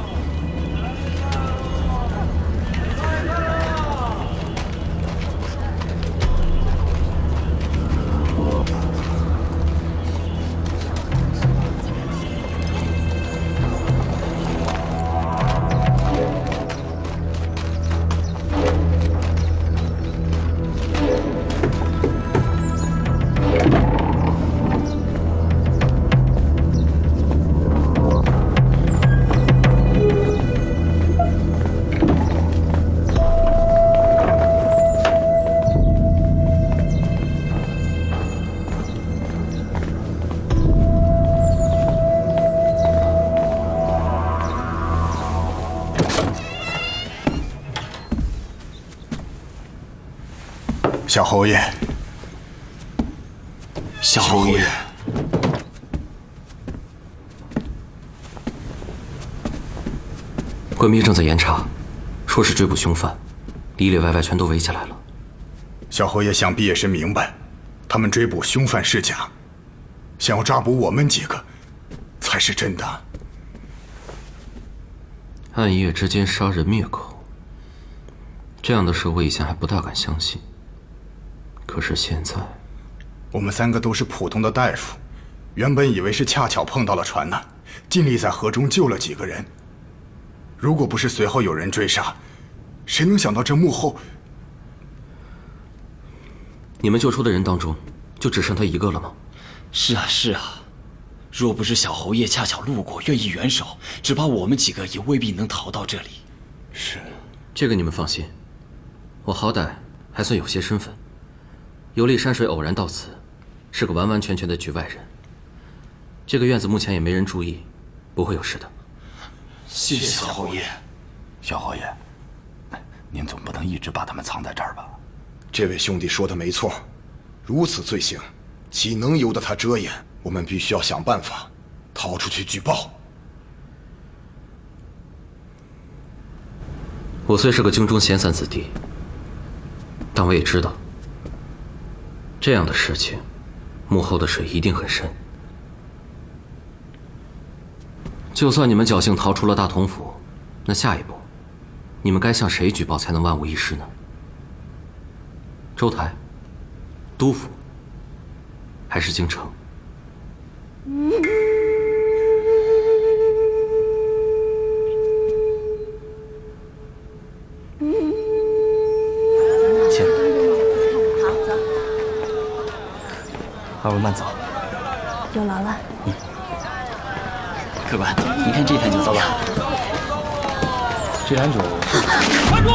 小侯爷，小侯爷，官兵正在严查，说是追捕凶犯，里里外外全都围起来了。小侯爷想必也是明白，他们追捕凶犯是假，想要抓捕我们几个，才是真的。暗夜之间杀人灭口，这样的事我以前还不大敢相信。可是现在，我们3个都是普通的大夫，原本以为是恰巧碰到了船难，尽力在河中救了几个人。如果不是随后有人追杀，谁能想到这幕后……你们救出的人当中，就只剩他一个了吗？是啊，是啊。若不是小侯爷恰巧路过，愿意援手，只怕我们几个也未必能逃到这里。是，这个你们放心，我好歹还算有些身份。游历山水偶然到此，是个完完全全的局外人。这个院子目前也没人注意，不会有事的。谢谢小侯爷。小侯爷，您总不能一直把他们藏在这儿吧？这位兄弟说的没错，如此罪行，岂能由得他遮掩？我们必须要想办法逃出去举报。我虽是个京中闲散子弟，但我也知道，这样的事情，幕后的水一定很深。就算你们侥幸逃出了大同府，那下一步，你们该向谁举报才能万无一失呢？州台、都府，还是京城？请。好，走。二位慢走。有劳了。客官，您看这坛酒糟了。这坛酒。站住！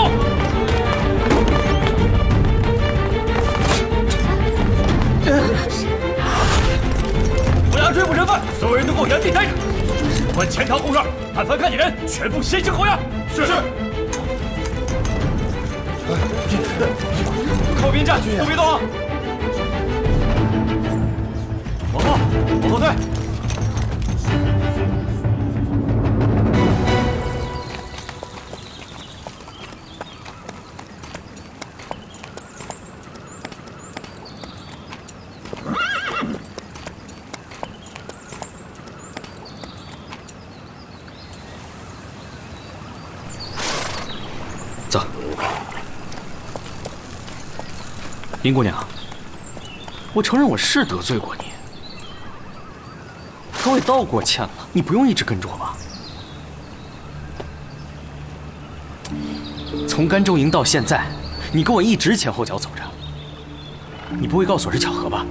不要追捕人犯，所有人都给我原地待着。事关前堂后院，但凡看见人，全部先行后院。是。靠边站，都别动啊！往后，往后退。走。林姑娘，我承认我是得罪过你，可我也道过歉了，你不用一直跟着我吧？从甘州营到现在，你跟我一直前后脚走着，你不会告诉我是巧合吧？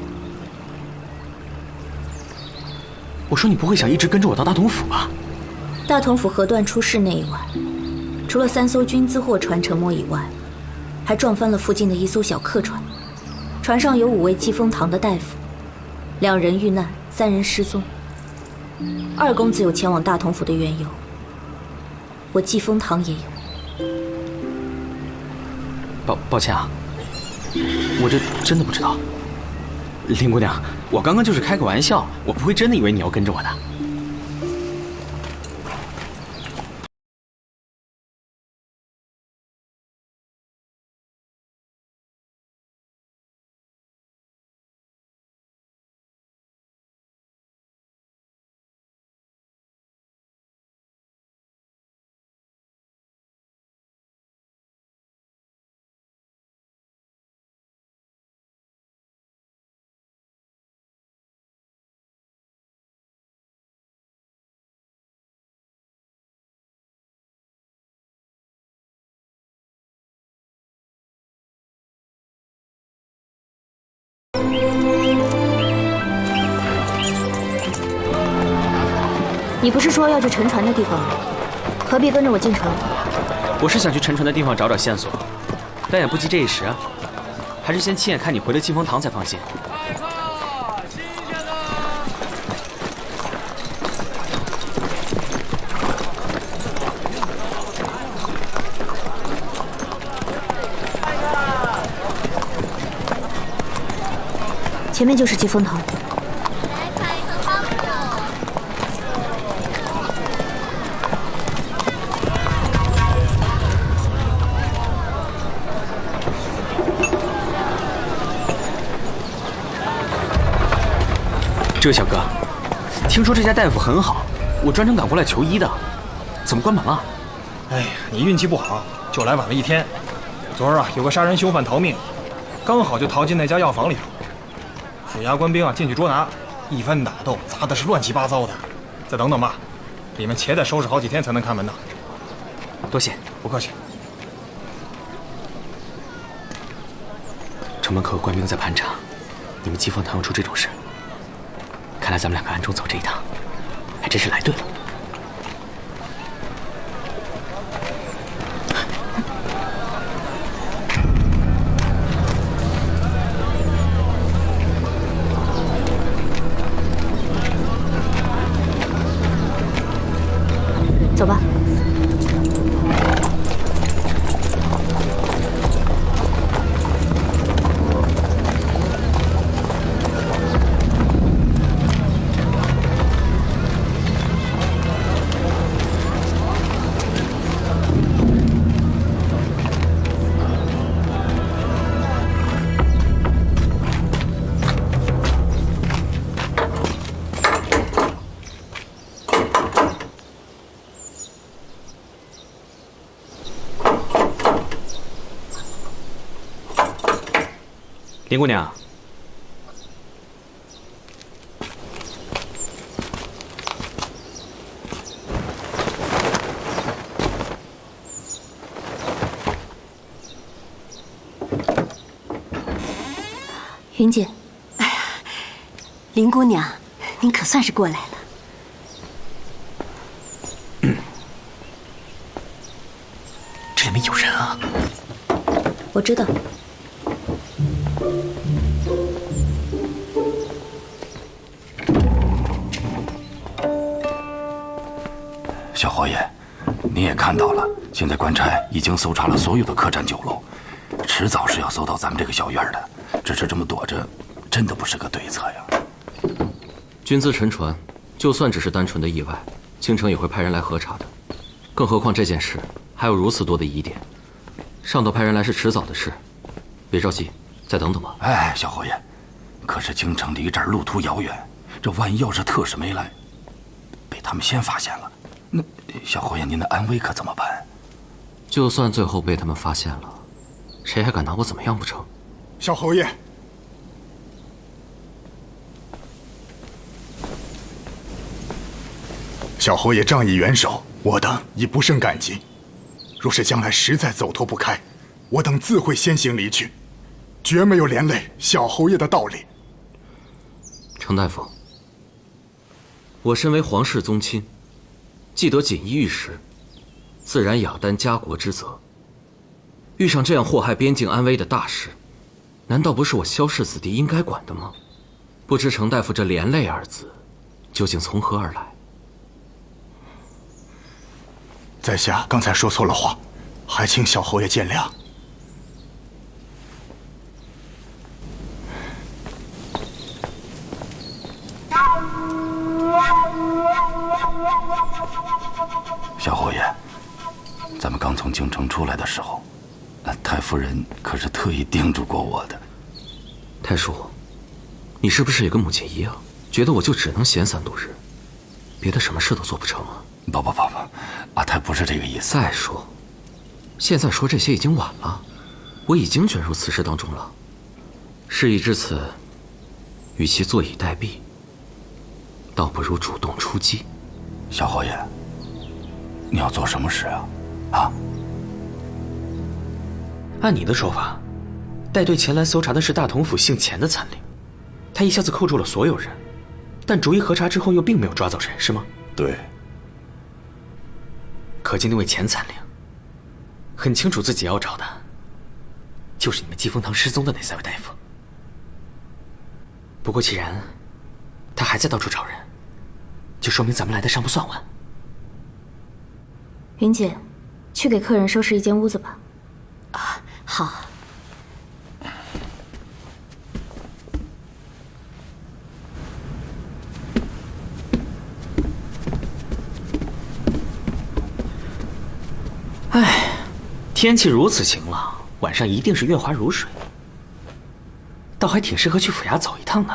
我说你不会想一直跟着我到大同府吧？大同府河段出事那一晚，除了3艘军资货船沉没以外，还撞翻了附近的一艘小客船。船上有5位季风堂的大夫，2人遇难，3人失踪。2公子有前往大同府的缘由，我季风堂也有。抱歉啊，我这真的不知道。林姑娘，我刚刚就是开个玩笑，我不会真的以为你要跟着我的。你不是说要去沉船的地方吗？何必跟着我进城？我是想去沉船的地方找找线索，但也不急这一时啊，还是先亲眼看你回了金风堂才放心。前面就是季风堂。这位小哥，听说这家大夫很好，我专程赶过来求医的，怎么关门了？哎呀，你运气不好，就来晚了1天。昨儿啊，有个杀人凶犯逃命，刚好就逃进那家药房里头。府衙官兵啊进去捉拿，一番打斗，砸的是乱七八糟的。再等等吧，里面且得收拾好几天才能开门呢。多谢，不客气。城门口有官兵在盘查，你们机锋堂要出这种事，看来咱们两个暗中走这一趟，还真是来对了。走吧。林姑娘，云姐，哎呀，林姑娘，您可算是过来了。这里面有人啊！我知道。小侯爷，你也看到了，现在官差已经搜查了所有的客栈酒楼，迟早是要搜到咱们这个小院的。只是这么躲着，真的不是个对策呀。军资沉船，就算只是单纯的意外，京城也会派人来核查的。更何况这件事还有如此多的疑点，上头派人来是迟早的事。别着急，再等等吧。哎，小侯爷，可是京城离这儿路途遥远，这万一要是特使没来，被他们先发现了，那小侯爷您的安危可怎么办？就算最后被他们发现了，谁还敢拿我怎么样不成？小侯爷，小侯爷仗义援手，我等已不胜感激。若是将来实在走脱不开，我等自会先行离去，绝没有连累小侯爷的道理。程大夫，我身为皇室宗亲，既得锦衣玉食，自然仰担家国之责。遇上这样祸害边境安危的大事，难道不是我萧氏子弟应该管的吗？不知程大夫这连累二字，究竟从何而来？在下刚才说错了话，还请小侯爷见谅。小侯爷，咱们刚从京城出来的时候，太夫人可是特意叮嘱过我的。太叔，你是不是也跟母亲一样，觉得我就只能闲散度日，别的什么事都做不成啊？不，阿太不是这个意思。再说，现在说这些已经晚了，我已经卷入此事当中了。事已至此，与其坐以待毙，倒不如主动出击。小侯爷，你要做什么事啊？啊？按你的说法，带队前来搜查的是大同府姓钱的参领，他一下子扣住了所有人，但逐一核查之后又并没有抓走人，是吗？对。可见那位钱参领很清楚自己要找的就是你们济丰堂失踪的那3位大夫。不过既然他还在到处找人，就说明咱们来的尚不算晚。云姐，去给客人收拾一间屋子吧。啊，好。唉，天气如此晴朗，晚上一定是月华如水，倒还挺适合去府衙走一趟呢。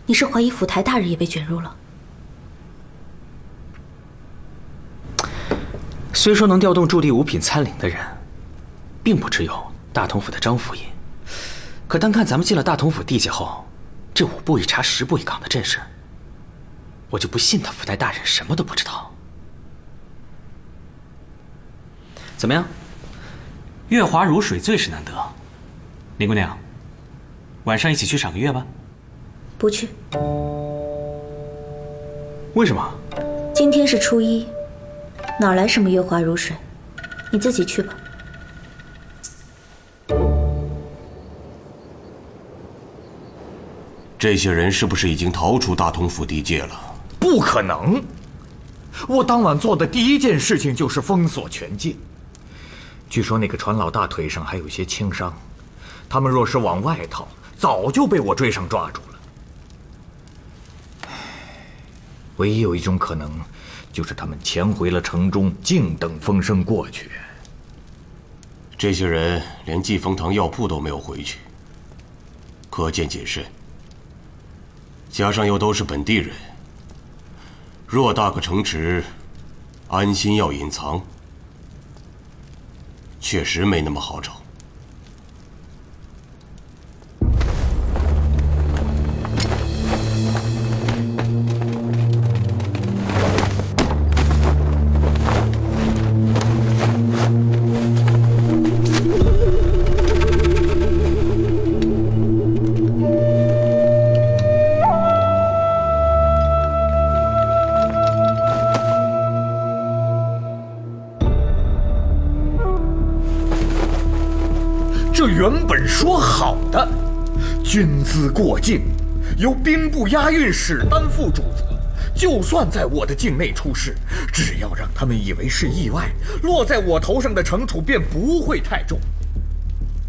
你是怀疑府台大人也被卷入了？虽说能调动驻地五品参领的人，并不只有大同府的张府尹，可单看咱们进了大同府地界后，这5步一查10步一岗的阵势，我就不信他府台大人什么都不知道。怎么样？月华如水最是难得。林姑娘，晚上一起去赏个月吧。不去。为什么？今天是初1，哪来什么月华如水？你自己去吧。这些人是不是已经逃出大同府地界了？不可能！我当晚做的第一件事情就是封锁全境。据说那个船老大腿上还有些轻伤，他们若是往外逃，早就被我追上抓住了。唯一有一种可能，就是他们潜回了城中，静等风声过去。这些人连济丰堂药铺都没有回去，可见谨慎。加上又都是本地人，偌大个城池，安心要隐藏，确实没那么好找。这原本说好的，军资过境，由兵部押运使担负主责。就算在我的境内出事，只要让他们以为是意外，落在我头上的惩处便不会太重。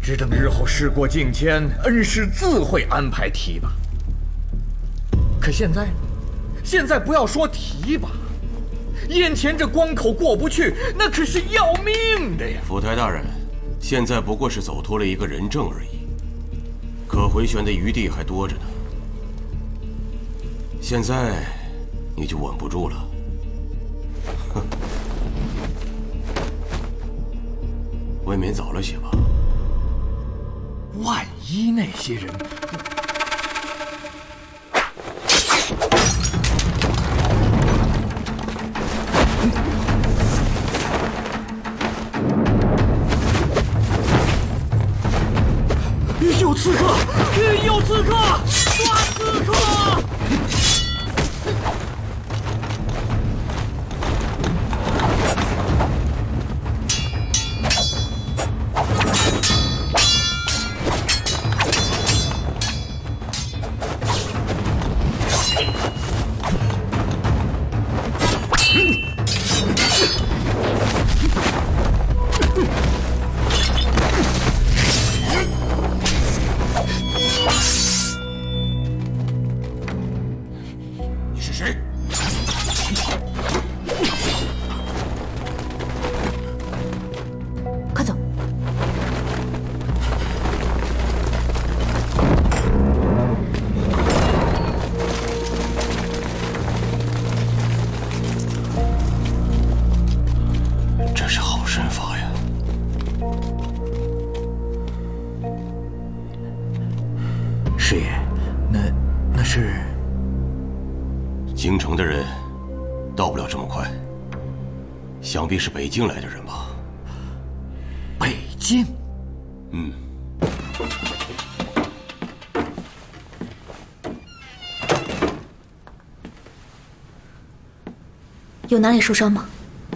只等日后事过境迁，恩师自会安排提拔。可现在不要说提拔，眼前这关口过不去，那可是要命的呀！府台大人。现在不过是走脱了一个人证而已，可回旋的余地还多着呢。现在你就稳不住了。哼，未免早了些吧？万一那些人……有刺客！有刺客！抓刺客！师爷，那是京城的人，到不了这么快。想必是北境来的人吧？北境？嗯。有哪里受伤吗？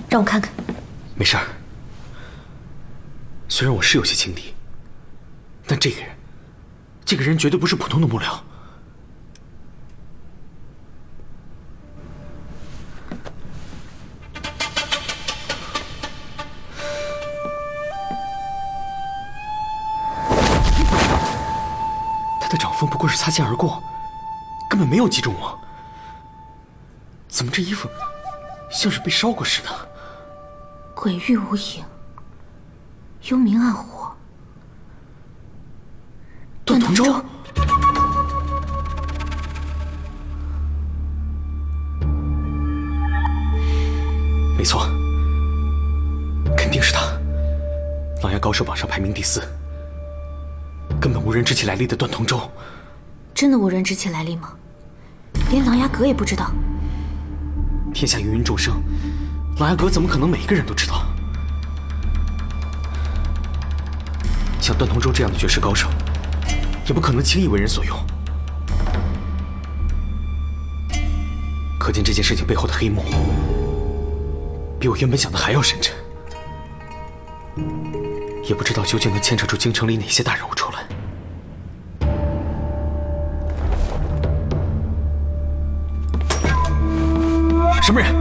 让我看看。没事儿。虽然我是有些轻敌，但这个人绝对不是普通的幕僚。他的掌风不过是擦肩而过，根本没有击中我。怎么这衣服像是被烧过似的？鬼域无影，幽冥暗火。断同舟。没错，肯定是他。琅琊高手榜上排名第4，根本无人知其来历的段同舟，真的无人知其来历吗？连琅琊阁也不知道？天下芸芸众生，琅琊阁怎么可能每一个人都知道？像段同舟这样的绝世高手，也不可能轻易为人所用。可见这件事情背后的黑幕，比我原本想的还要深沉。也不知道究竟能牵扯出京城里哪些大人物出来。什么人？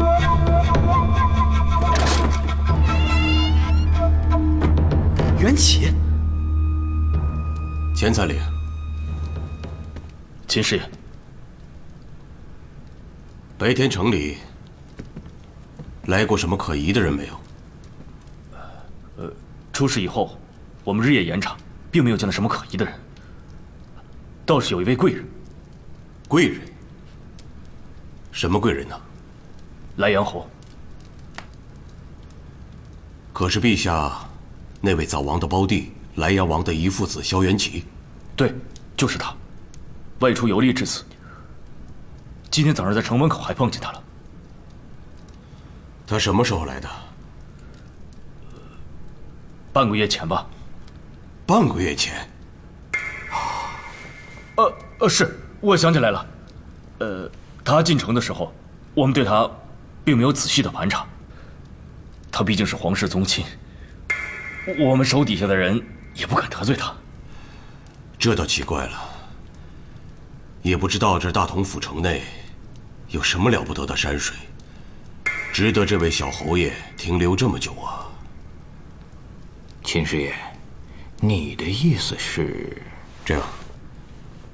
袁启。钱参领。秦师爷。白天城里来过什么可疑的人没有？出事以后，我们日夜严查，并没有见到什么可疑的人。倒是有一位贵人。贵人？什么贵人呢？莱阳侯。可是陛下那位早亡的胞弟莱阳王的遗父子萧元启？对，就是他。外出游历至此，今天早上在城门口还碰见他了。他什么时候来的？半个月前吧。半个月前？是，我想起来了。他进城的时候，我们对他并没有仔细的盘查。他毕竟是皇室宗亲，我们手底下的人也不敢得罪他。这倒奇怪了，也不知道这大同府城内有什么了不得的山水，值得这位小侯爷停留这么久啊。秦师爷，你的意思是？这样，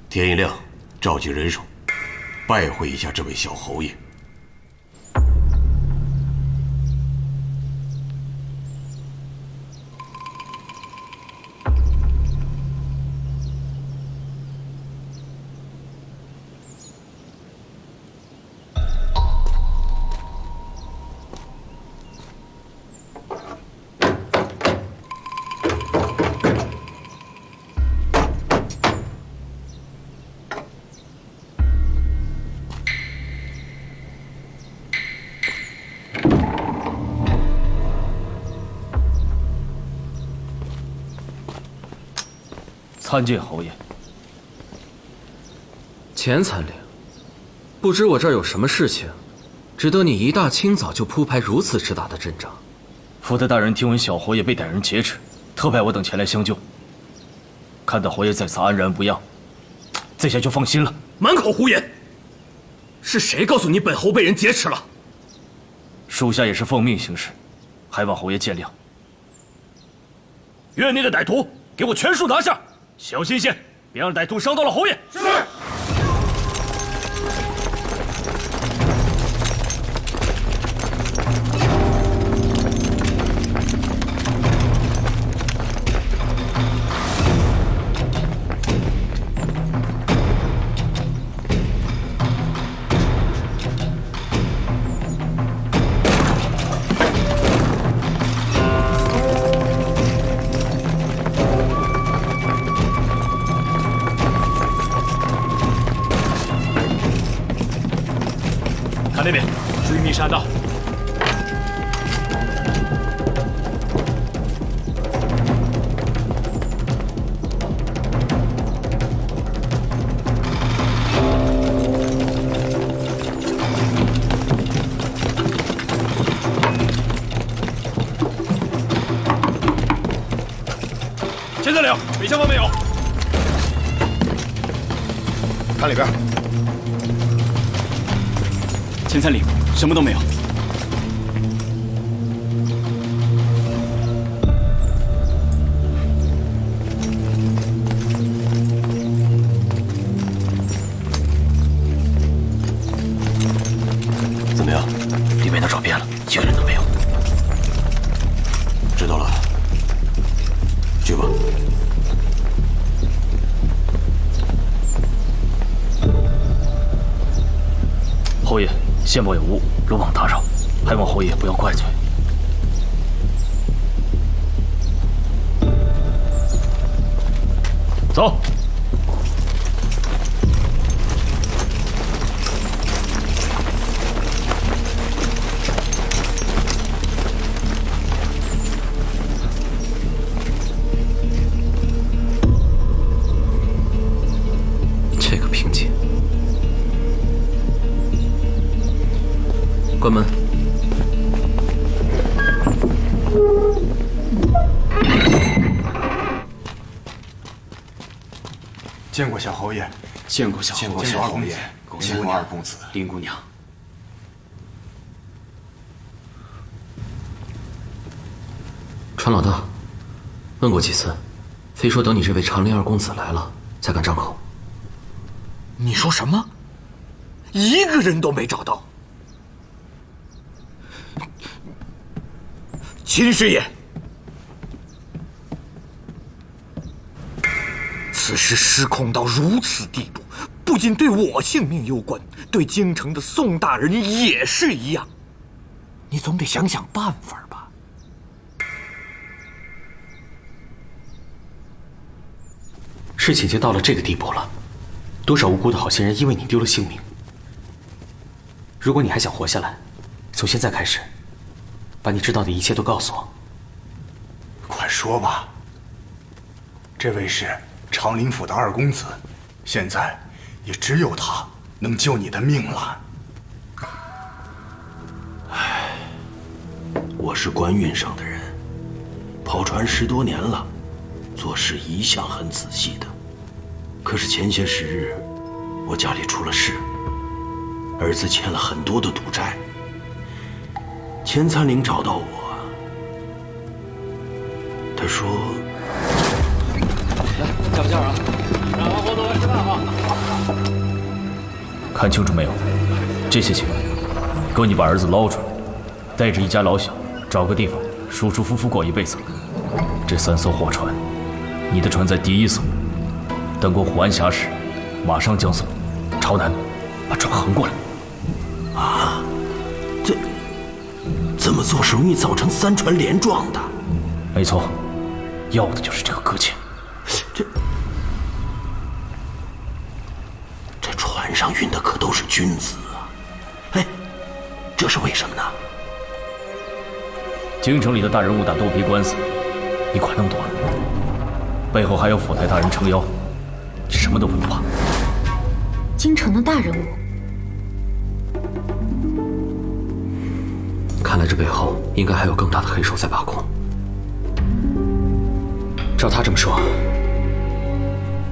天一亮，召集人手，拜会一下这位小侯爷。参见侯爷。钱参领，不知我这儿有什么事情，值得你一大清早就铺排如此之大的阵仗？福德大人听闻小侯爷被歹人劫持，特派我等前来相救。看到侯爷在此安然无恙，在下就放心了。满口胡言！是谁告诉你本侯被人劫持了？属下也是奉命行事，还望侯爷见谅。院内的歹徒，给我全数拿下！小心些，别让歹徒伤到了侯爷。是。看那边，追密山道。钱参领，北厢房没有。看里边。钱参领，什么都没有。怎么样？里面都找遍了，一个人都没有。知道了，去吧。侯爷，线报有误，鲁莽打扰，还望侯爷不要怪罪。走。见过小侯爷，见过小侯爷，见过小公子，见过二公子，林姑娘。川老大，问过几次，非说等你这位长林二公子来了才敢张口。你说什么？一个人都没找到？秦师爷，此事失控到如此地步，不仅对我性命攸关，对京城的宋大人也是一样。你总得想想办法吧。事情已经到了这个地步了，多少无辜的好心人因为你丢了性命。如果你还想活下来，从现在开始，把你知道的一切都告诉我。快说吧。这位是长林府的二公子，现在也只有他能救你的命了。我是官运上的人，跑船10多年了，做事一向很仔细的。可是前些时日，我家里出了事，儿子欠了很多的赌债。钱参领找到我，他说：“来，叫不叫啊？让王侯都来吃饭啊！”看清楚没有？这些钱，够你把儿子捞出来，带着一家老小找个地方舒舒服服过一辈子。这3艘货船，你的船在第1艘，等过虎安峡时，马上将送，朝南，把船横过来。啊，这么做是容易造成3船连撞的。没错，要的就是这个搁浅。这船上运的可都是君子啊！哎，这是为什么呢？京城里的大人物打肚皮官司，你管那么多？背后还有府台大人撑腰，你什么都不用怕。京城的大人物，看来这背后应该还有更大的黑手在把控。照他这么说，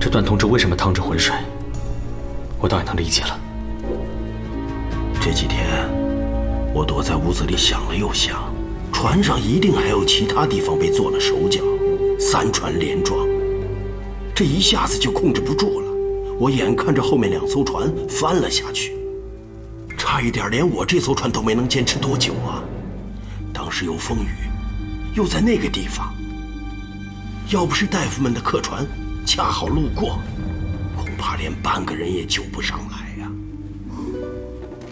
这段同志为什么趟着浑水，我倒也能理解了。这几天，我躲在屋子里想了又想，船上一定还有其他地方被做了手脚，3船连撞，这一下子就控制不住了。我眼看着后面2艘船翻了下去，差一点连我这艘船都没能坚持多久啊！当时有风雨，又在那个地方，要不是大夫们的客船恰好路过，恐怕连半个人也救不上来呀。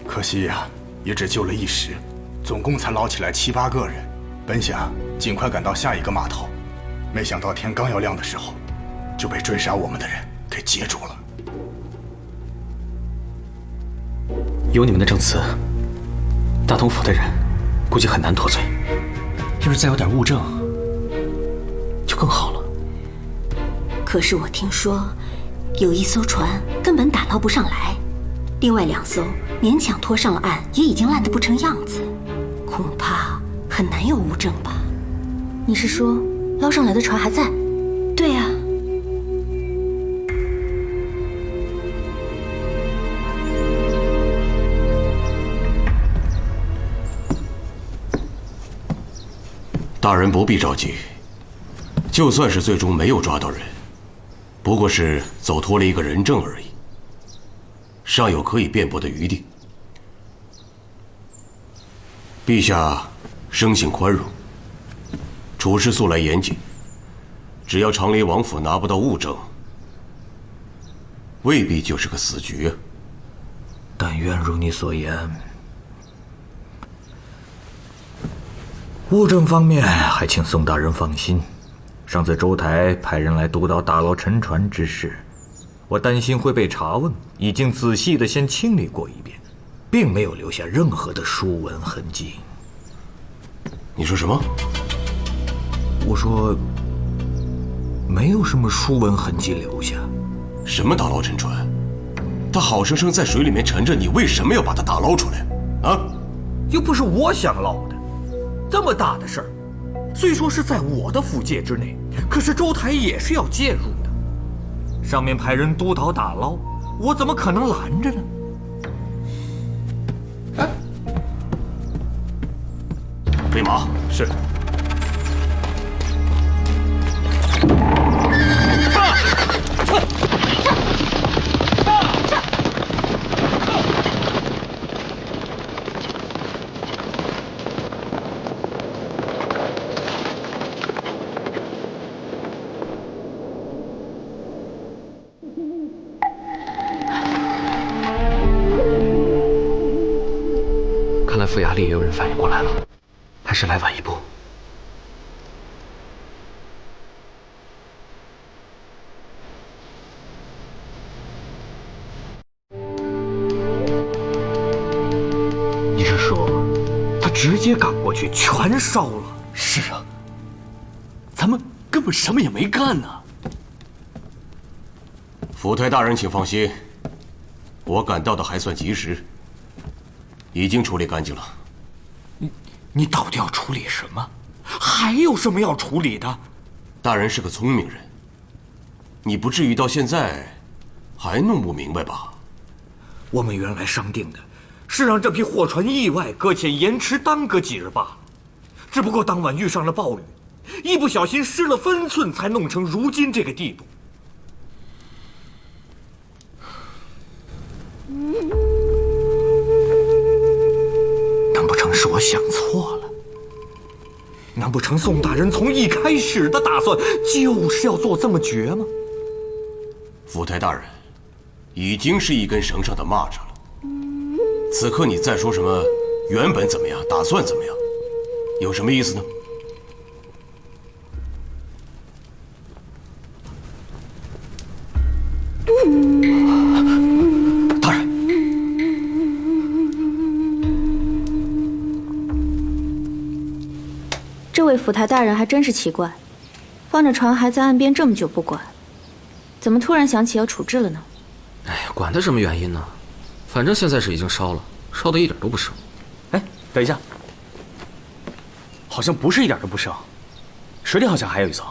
可惜呀，也只救了1时，总共才捞起来7、8个人。本想尽快赶到下一个码头，没想到天刚要亮的时候，就被追杀我们的人给截住了。有你们的证词，大同府的人估计很难脱罪。要是再有点物证，就更好了。可是我听说，有1艘船根本打捞不上来，另外2艘勉强拖上了岸，也已经烂得不成样子，恐怕很难有物证吧？你是说捞上来的船还在？对呀。大人不必着急，就算是最终没有抓到人，不过是走脱了一个人证而已，尚有可以辩驳的余地。陛下生性宽容，处事素来严谨，只要长林王府拿不到物证，未必就是个死局啊。但愿如你所言。物证方面，还请宋大人放心。上次周台派人来督导打捞沉船之事，我担心会被查问，已经仔细地先清理过一遍，并没有留下任何的书文痕迹。你说什么？我说，没有什么书文痕迹留下。什么打捞沉船？他好生生在水里面沉着，你为什么要把他打捞出来？啊？又不是我想捞的。这么大的事儿，虽说是在我的府界之内，可是周台也是要介入的。上面派人督导打捞，我怎么可能拦着呢？备马。是。看来府衙里也有人反应过来了，还是来晚一步。你是说，他直接赶过去全烧了？是啊，咱们根本什么也没干呢。府台大人，请放心，我赶到的还算及时，已经处理干净了。你到底要处理什么？还有什么要处理的？大人是个聪明人，你不至于到现在还弄不明白吧？我们原来商定的是让这批货船意外搁浅延迟耽搁几日罢了，只不过当晚遇上了暴雨，一不小心失了分寸，才弄成如今这个地步。难不成是我想错了？难不成宋大人从一开始的打算就是要做这么绝吗？府台大人，已经是一根绳上的蚂蚱了。此刻你再说什么原本怎么样，打算怎么样，有什么意思呢？大人，这位府台大人还真是奇怪，放着船还在岸边这么久不管，怎么突然想起要处置了呢？哎呀，管他什么原因呢？反正现在是已经烧了，烧得一点都不剩。哎，等一下，好像不是一点都不剩，水里好像还有一艘。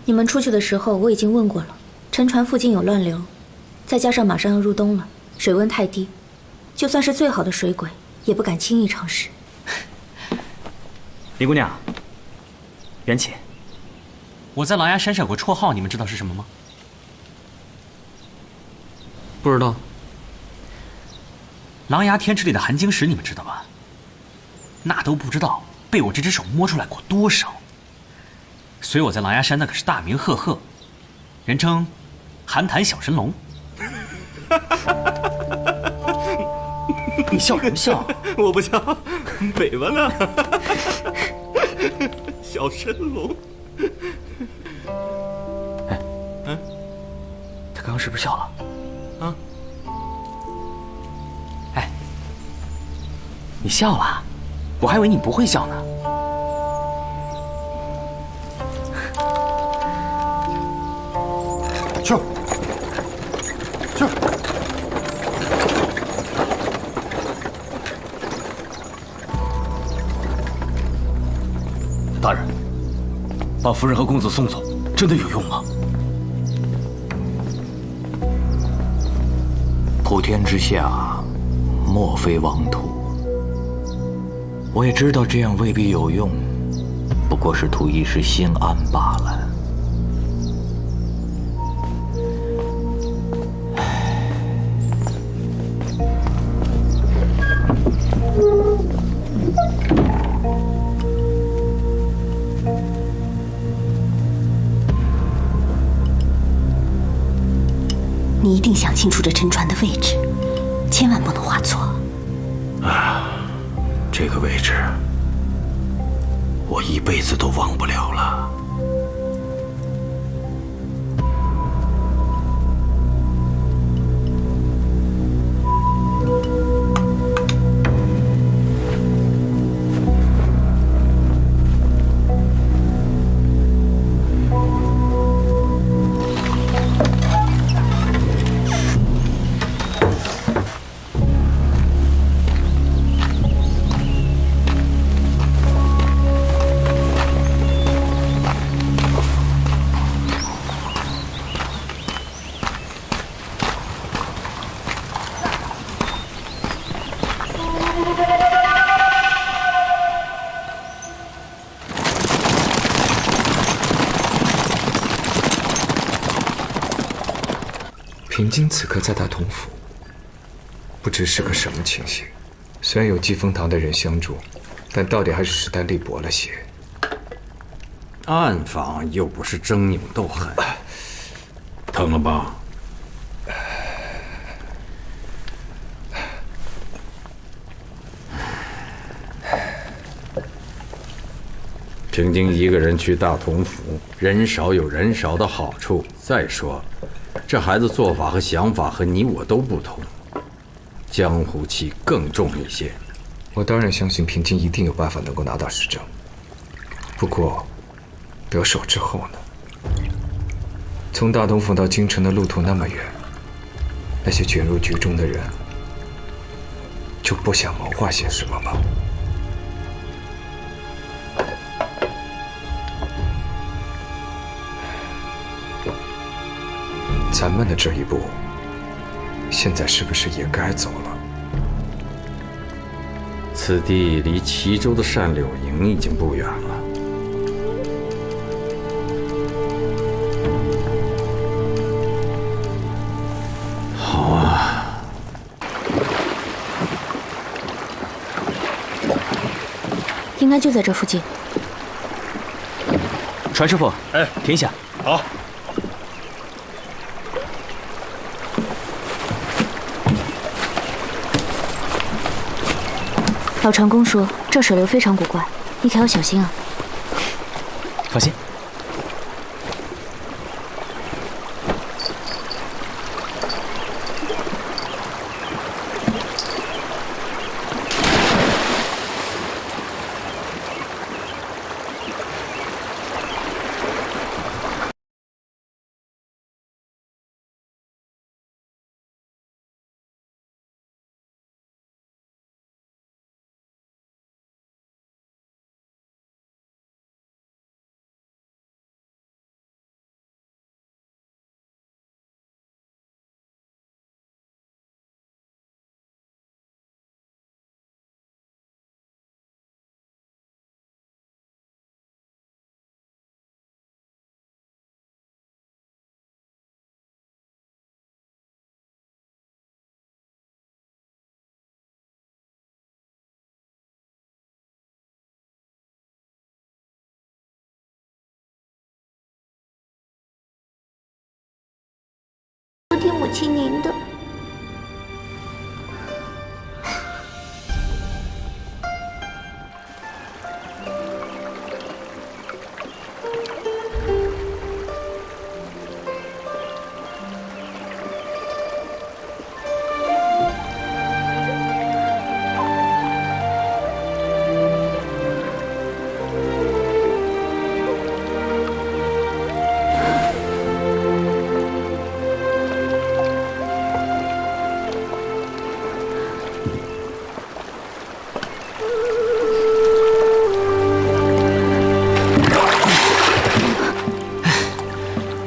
你们出去的时候我已经问过了，沉船附近有乱流，再加上马上要入冬了，水温太低，就算是最好的水鬼也不敢轻易尝试。林姑娘，缘起，我在狼牙山上有个绰号，你们知道是什么吗？不知道。狼牙天池里的含晶石你们知道吧？那都不知道被我这只手摸出来过多少。所以我在狼牙山那可是大名赫赫，人称寒潭小神龙。你笑什么笑？我不笑，北吧呢？小神龙。哎，他刚刚是不是笑了？啊？哎，你笑了，我还以为你不会笑呢。去，去。大人，把夫人和公子送走，真的有用吗？普天之下，莫非王土。我也知道这样未必有用，不过是图一时心安罢了。你一定想清楚这沉船的位置，千万不能画错。啊，这个位置，我一辈子都忘不了了。平津此刻在大同府，不知是个什么情形。虽然有济风堂的人相助，但到底还是势单力薄了些。暗访又不是争牛斗狠，疼了吧？平津一个人去大同府，人少有人少的好处。再说，这孩子做法和想法和你我都不同，江湖气更重一些。我当然相信平津一定有办法能够拿到实证。不过，得手之后呢？从大同府到京城的路途那么远，那些卷入局中的人就不想谋划些什么吗？咱们的这一步，现在是不是也该走了？此地离齐州的单柳营已经不远了。好啊。应该就在这附近。船师傅，哎，停下。好。老船工说，这水流非常古怪，你可要小心啊。放心。听母亲您的。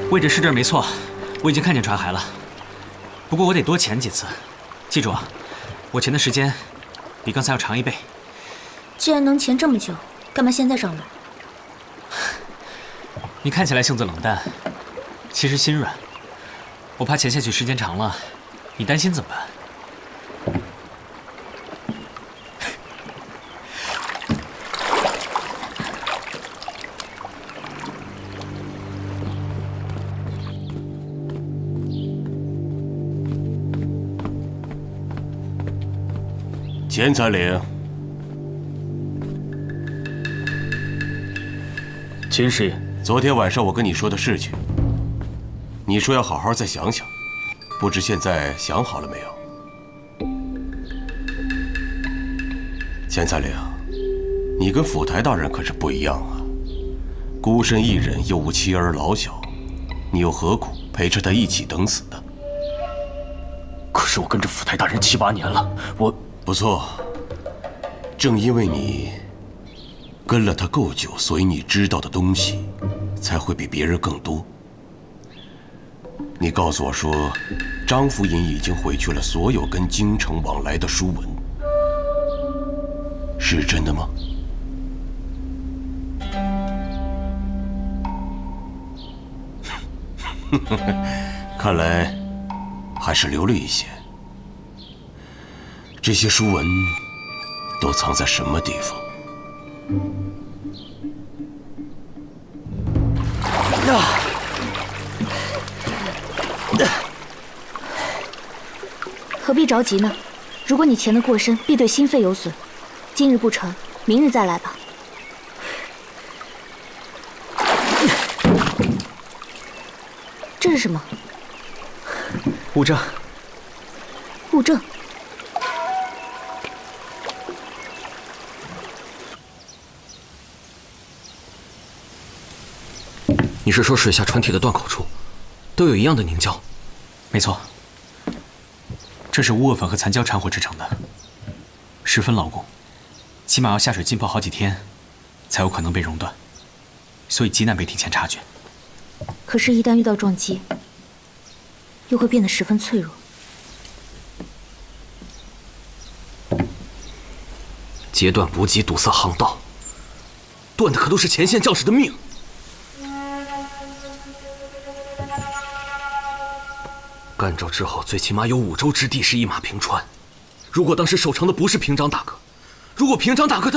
位置是这儿没错，我已经看见船骸了。不过我得多潜几次，记住啊，我潜的时间比刚才要长1倍。既然能潜这么久，干嘛现在上来？你看起来性子冷淡，其实心软。我怕潜下去时间长了，你担心怎么办？钱才岭，秦师爷，昨天晚上我跟你说的事情，你说要好好再想想，不知现在想好了没有？钱才岭，你跟府台大人可是不一样啊，孤身一人又无妻儿老小，你又何苦陪着他一起等死呢？可是我跟着府台大人7、8年了，我……不错，正因为你跟了他够久，所以你知道的东西才会比别人更多。你告诉我说，张府尹已经毁去了所有跟京城往来的书文，是真的吗？看来还是留了一些。这些书文都藏在什么地方？何必着急呢？如果你潜得过深，必对心肺有损。今日不成，明日再来吧。这是什么？物证。物证。你是说水下船体的断口处都有一样的凝胶？没错，这是乌厄粉和残胶掺和制成的，十分牢固，起码要下水浸泡好几天，才有可能被熔断，所以极难被提前察觉。可是，一旦遇到撞击，又会变得十分脆弱。截断补给，堵塞航道，断的可都是前线将士的命。赣州之后，最起码有5州之地是一马平川。如果当时守城的不是平章大哥，如果平章大哥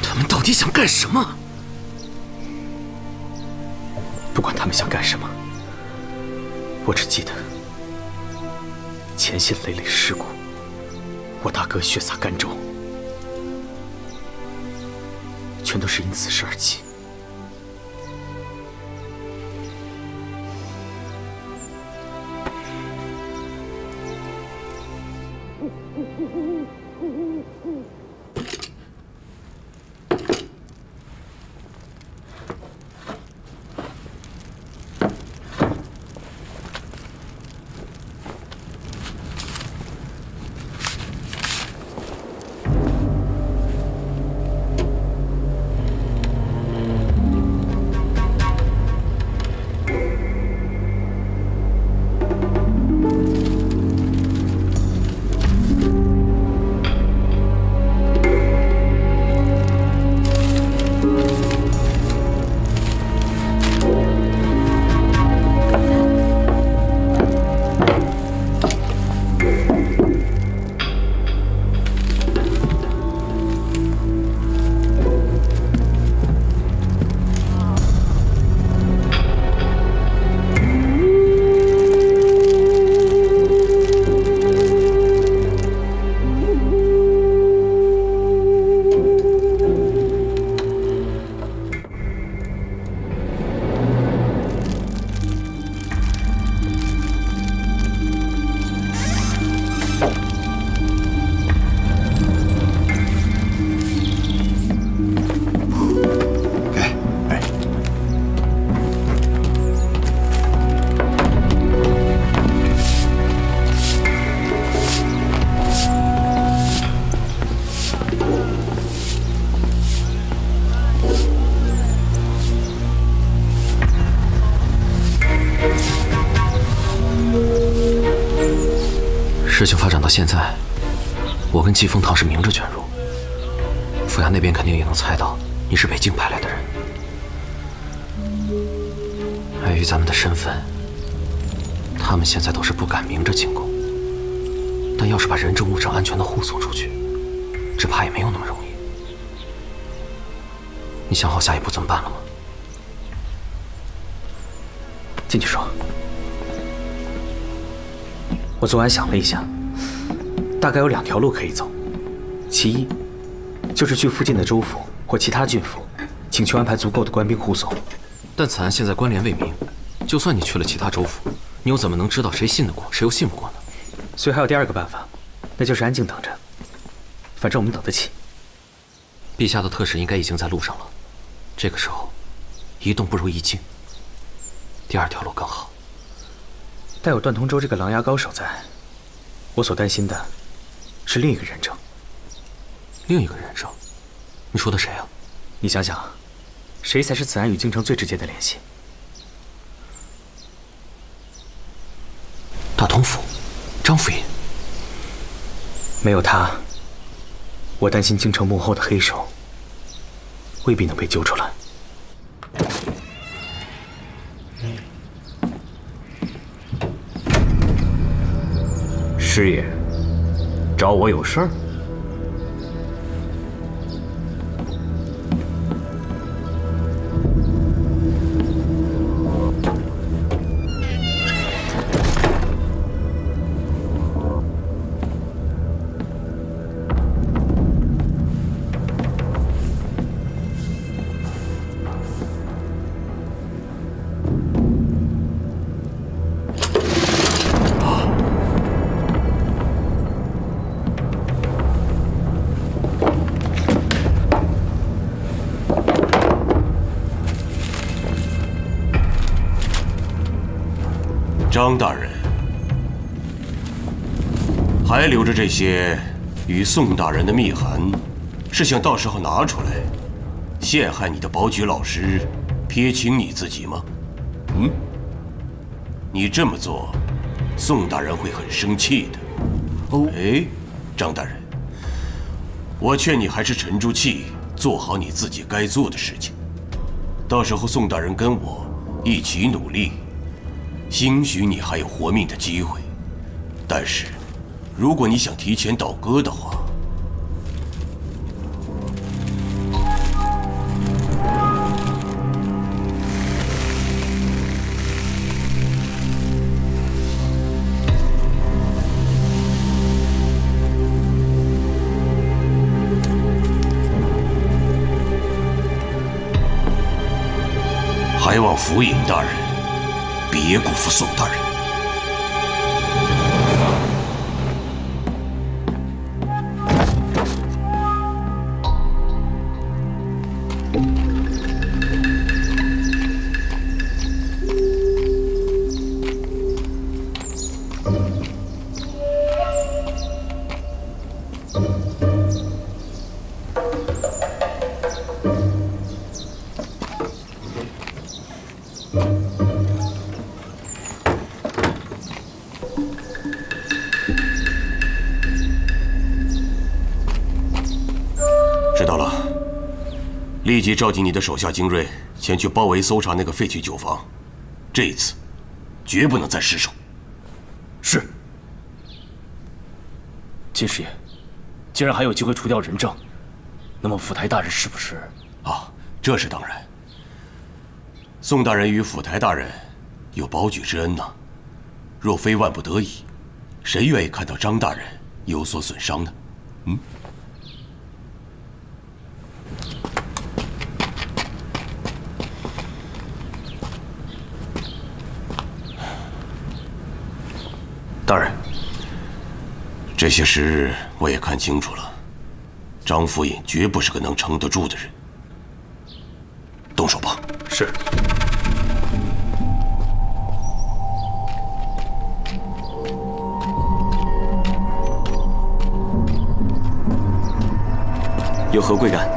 他们到底想干什么？不管他们想干什么，我只记得前线累累尸骨，我大哥血洒赣州，全都是因此事而起。事情发展到现在，我跟季风堂是明着卷入，府衙那边肯定也能猜到你是北境派来的人。碍于咱们的身份，他们现在都是不敢明着进攻，但要是把人证物证安全的护送出去，只怕也没有那么容易。你想好下一步怎么办了吗？进去说。我昨晚想了一下，大概有2条路可以走。其一，就是去附近的州府或其他郡府，请求安排足够的官兵护送。但此案现在关联未明，就算你去了其他州府，你又怎么能知道谁信得过，谁又信不过呢？所以还有第2个办法，那就是安静等着。反正我们等得起。陛下的特使应该已经在路上了，这个时候，一动不如一静。第2条路更好。但有段通州这个琅琊高手在，我所担心的是另一个人证。另一个人证？你说的谁啊？你想想，谁才是此案与京城最直接的联系？大同府，张府尹。没有他，我担心京城幕后的黑手未必能被揪出来。师爷，找我有事儿？张大人，还留着这些与宋大人的密函，是想到时候拿出来陷害你的保举老师，撇清你自己吗？你这么做，宋大人会很生气的。哎，张大人，我劝你还是沉住气，做好你自己该做的事情。到时候宋大人跟我一起努力。兴许你还有活命的机会，但是，如果你想提前倒戈的话，还望府尹大人别辜负宋大人。知道了，立即召集你的手下精锐前去包围搜查那个废弃酒坊，这一次绝不能再失手。是。金师爷，既然还有机会除掉人证，那么府台大人是不是？啊，这是当然。宋大人与府台大人有保举之恩呐，若非万不得已，谁愿意看到张大人有所损伤呢？大人，这些时日我也看清楚了，张府尹绝不是个能撑得住的人。动手吧。是。有何贵干？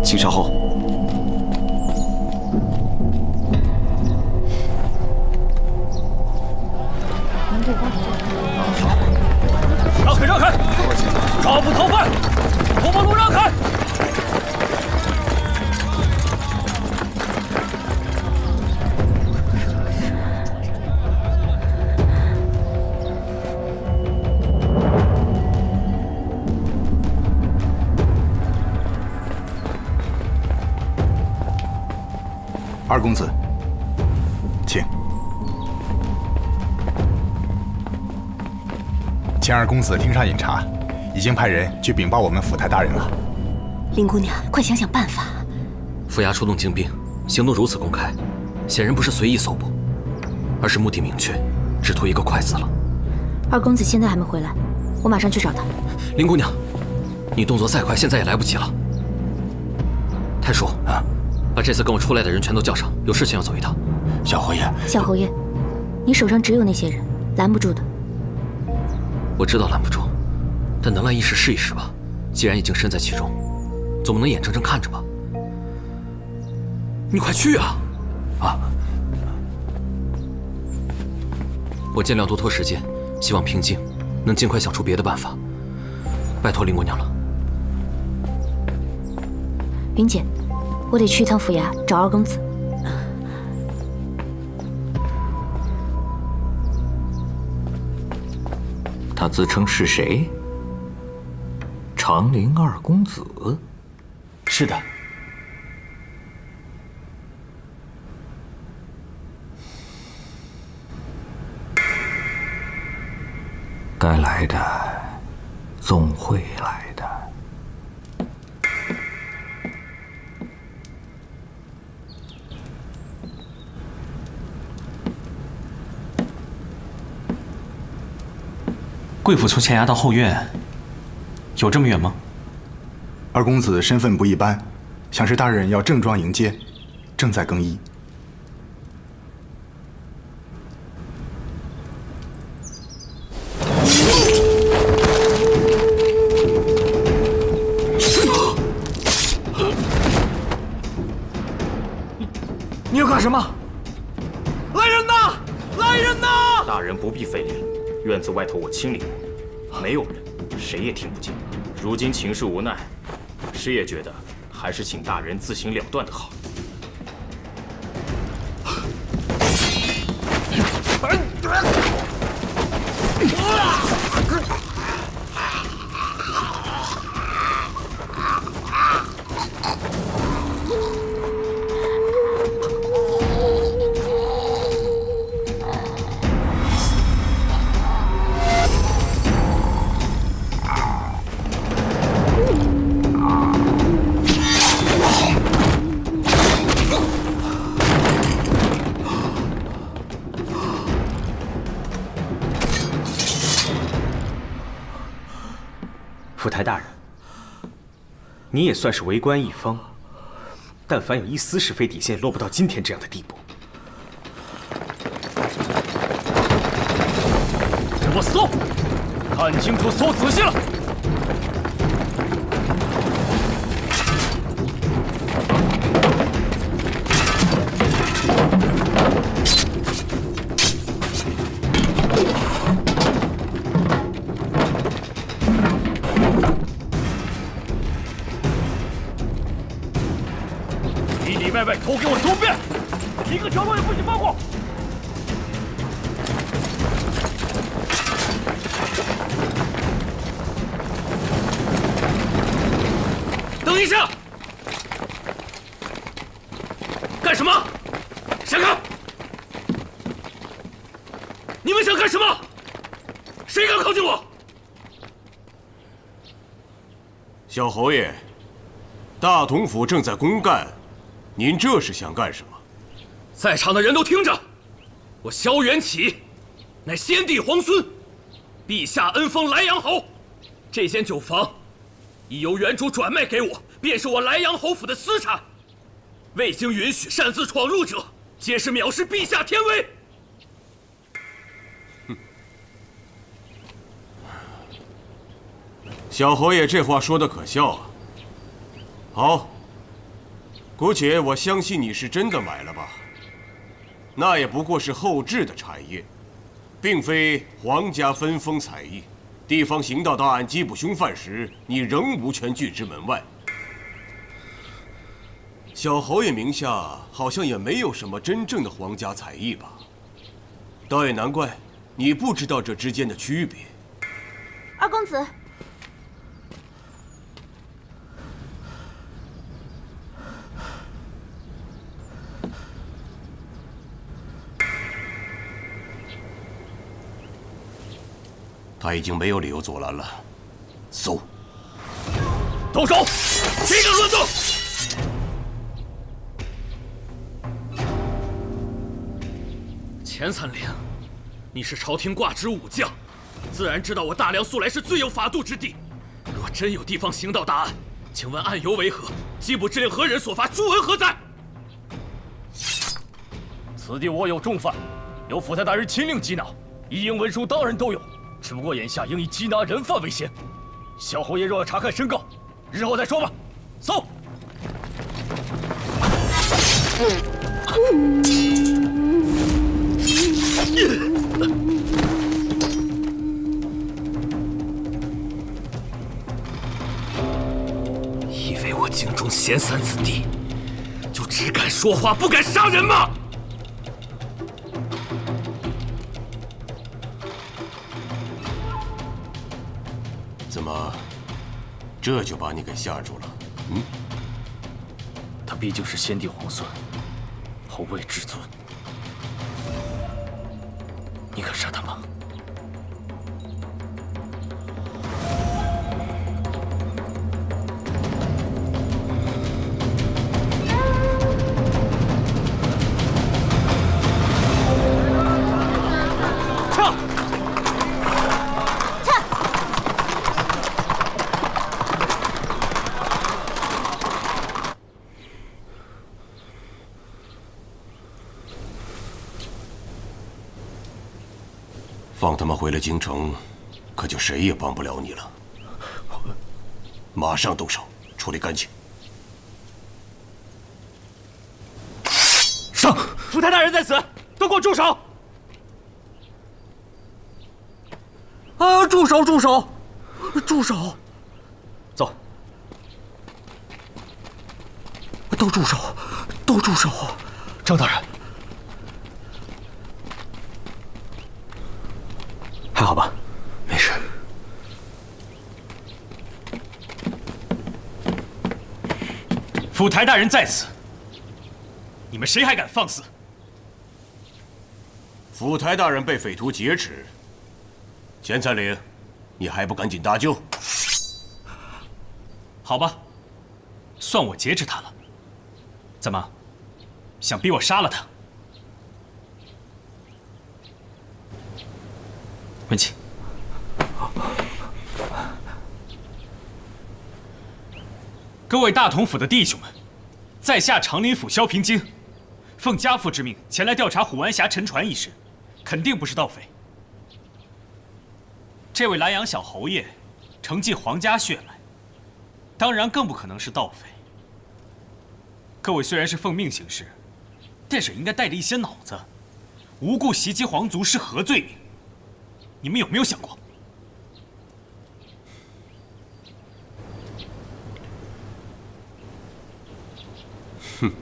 请稍后。让开，让开！抓捕逃犯，头发路让开！二公子，请。请二公子听上饮茶，已经派人去禀报我们府台大人了。林姑娘，快想想办法。府衙出动精兵，行动如此公开，显然不是随意搜捕，而是目的明确，只图一个快字了。二公子现在还没回来，我马上去找他。林姑娘，你动作再快，现在也来不及了。太叔啊，把这次跟我出来的人全都叫上，有事情要走一趟。小侯爷，小侯爷，你手上只有那些人，拦不住的。我知道拦不住，但能来一时是一时吧。既然已经身在其中，总不能眼睁睁看着吧？你快去啊！啊！我尽量多拖时间，希望平静能尽快想出别的办法。拜托林姑娘了。云姐，我得去一趟府衙找二公子。他自称是谁？长陵二公子？是的。该来的总会来的。贵府从前衙到后院，有这么远吗？二公子身份不一般，想是大人要正装迎接，正在更衣。你要干什么？来人呐！来人呐！大人不必费力了，院子外头我清理过，没有人，谁也听不见。如今情势无奈，师爷觉得还是请大人自行了断的好。府台大人，你也算是为官一方，但凡有一丝是非底线，落不到今天这样的地步。给我搜，看清楚，搜仔细了。外外都给我搜遍，一个角落也不许放过。等一下，干什么？闪开！你们想干什么？谁敢靠近我？小侯爷，大同府正在公干。您这是想干什么？在场的人都听着，我萧元启，乃先帝皇孙，陛下恩封莱阳侯。这间酒房，已由原主转卖给我，便是我莱阳侯府的私产。未经允许擅自闯入者，皆是藐视陛下天威。小侯爷这话说的可笑啊！好。姑且我相信你是真的买了吧？那也不过是后置的产业，并非皇家分封采邑。地方刑道大案缉捕凶犯时，你仍无权拒之门外。小侯爷名下好像也没有什么真正的皇家采邑吧？倒也难怪你不知道这之间的区别。二公子。他已经没有理由阻拦了。搜！动手！谁敢乱动？钱参领，你是朝廷挂职武将，自然知道我大梁素来是最有法度之地。若真有地方刑道大案，请问案由为何？缉捕之令何人所发？朱文何在？此地窝有重犯，由府台大人亲令缉拿，一应文书当然都有。只不过眼下应以缉拿人犯为先。小侯爷若要查看申告，日后再说吧。搜！以为我京中闲散子弟，就只敢说话不敢杀人吗？这就把你给吓住了。他毕竟是先帝皇孙，后位至尊，你敢杀他吗？放他们回了京城，可就谁也帮不了你了。马上动手，处理干净。上！福台大人在此，都给我住手！啊！住手！住手！住手！走！都住手！都住手！张大人，还好吧？没事。府台大人在此，你们谁还敢放肆？府台大人被匪徒劫持，钱参领，你还不赶紧搭救？好吧，算我劫持他了。怎么，想逼我杀了他？文琪，各位大同府的弟兄们，在下长林府萧平京，奉家父之命前来调查虎湾峡沉船一事，肯定不是盗匪。这位莱阳小侯爷承继皇家血脉，当然更不可能是盗匪。各位虽然是奉命行事，但是应该带着一些脑子。无故袭击皇族是何罪名？你们有没有想过？哼，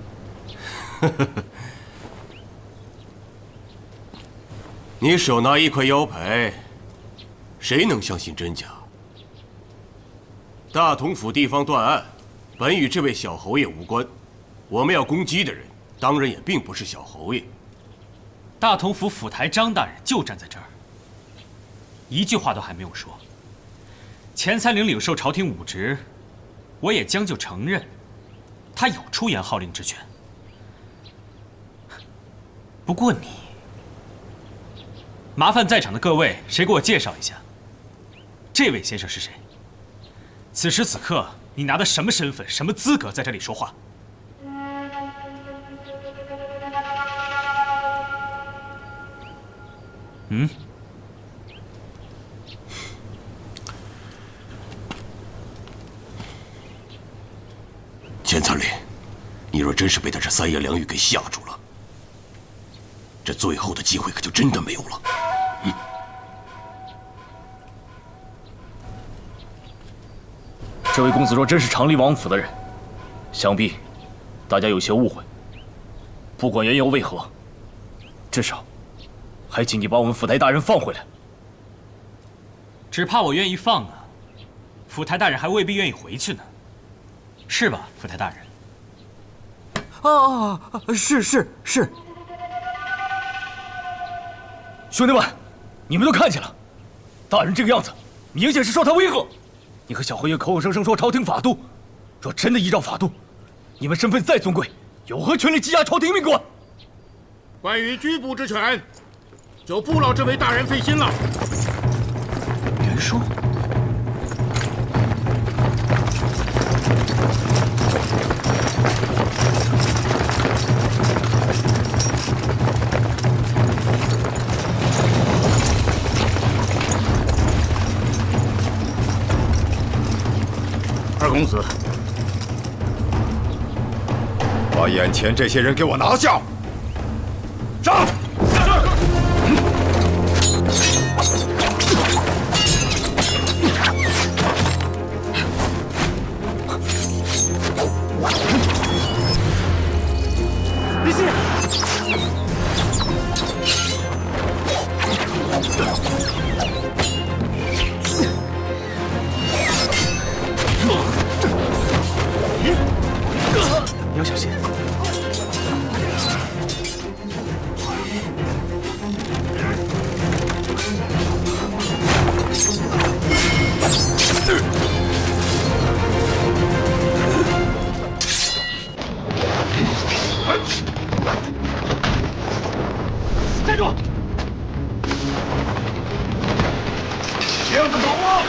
你手拿一块腰牌，谁能相信真假？大同府地方断案，本与这位小侯爷无关。我们要攻击的人，当然也并不是小侯爷。大同府府台张大人就站在这儿，一句话都还没有说。钱参领领受朝廷武职，我也将就承认，他有出言号令之权。不过你，麻烦在场的各位，谁给我介绍一下，这位先生是谁？此时此刻，你拿的什么身份、什么资格在这里说话？嗯？钱参领，你若真是被他这三言两语给吓住了，这最后的机会可就真的没有了。这位公子若真是长林王府的人，想必大家有些误会。不管缘由为何，至少还请你把我们府台大人放回来。只怕我愿意放啊，府台大人还未必愿意回去呢，是吧，府台大人？是。兄弟们，你们都看见了，大人这个样子，明显是受他威吓。你和小侯爷口口声声说朝廷法度，若真的依照法度，你们身份再尊贵，有何权利羁押朝廷命官？关于拘捕之权，就不劳这位大人费心了。袁术，二公子，把眼前这些人给我拿下！上！李信，你要小心。站住！别让他跑啊！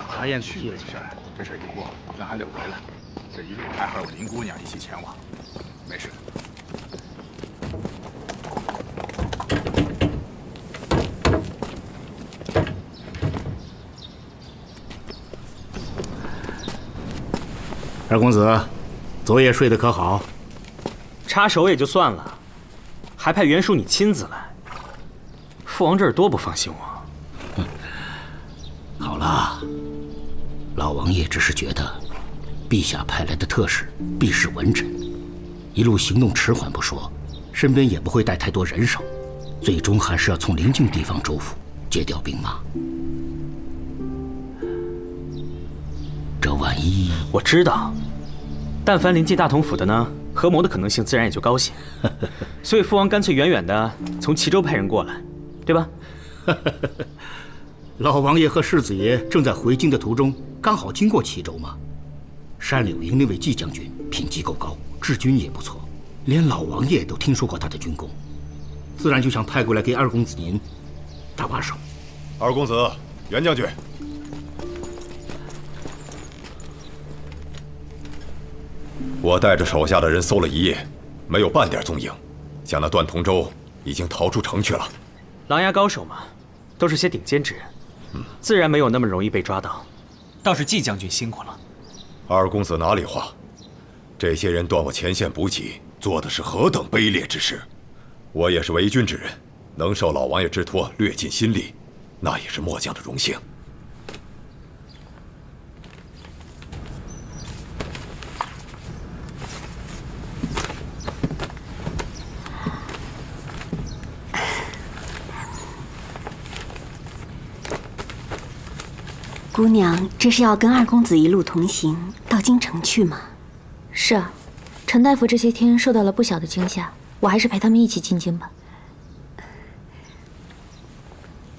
查验去了一事，这事一过，咱还得回来。这一路还和我林姑娘一起前往，没事。二公子，昨夜睡得可好？插手也就算了，还派袁术你亲自来，父王这儿多不放心我。好了，老王爷只是觉得，陛下派来的特使必是文臣，一路行动迟缓不说，身边也不会带太多人手，最终还是要从邻近地方州府借调兵马。这万一……我知道，但凡临近大同府的呢，合谋的可能性自然也就高些。所以父王干脆远远的从齐州派人过来，对吧？老王爷和世子爷正在回京的途中，刚好经过齐州嘛。山柳营那位季将军品级够高，治军也不错，连老王爷都听说过他的军功，自然就想派过来给二公子您搭把手。二公子，袁将军，我带着手下的人搜了一夜，没有半点踪影，想那段同舟已经逃出城去了。琅琊高手嘛，都是些顶尖之人。自然没有那么容易被抓到，倒是季将军辛苦了。二公子哪里话？这些人断我前线补给，做的是何等卑劣之事！我也是为君之人，能受老王爷之托，略尽心力，那也是末将的荣幸。姑娘，这是要跟二公子一路同行到京城去吗？是啊，陈大夫这些天受到了不小的惊吓，我还是陪他们一起进京吧。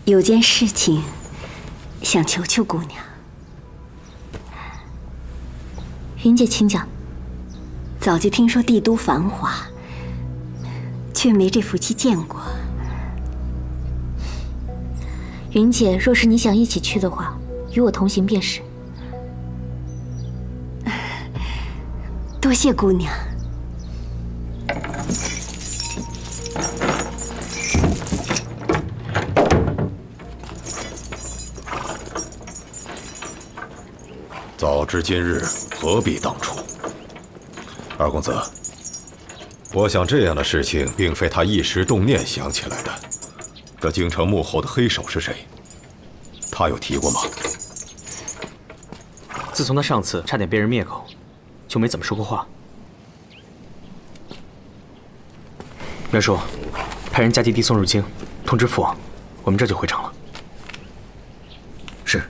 有件事情想求求姑娘。云姐，请讲。早就听说帝都繁华，却没这福气见过。云姐，若是你想一起去的话，与我同行便是。多谢姑娘。早知今日，何必当初？二公子，我想这样的事情并非他一时动念想起来的。这京城幕后的黑手是谁？他有提过吗？自从他上次差点被人灭口，就没怎么说过话。袁术，派人加急递送入京，通知父王，我们这就回城了。是。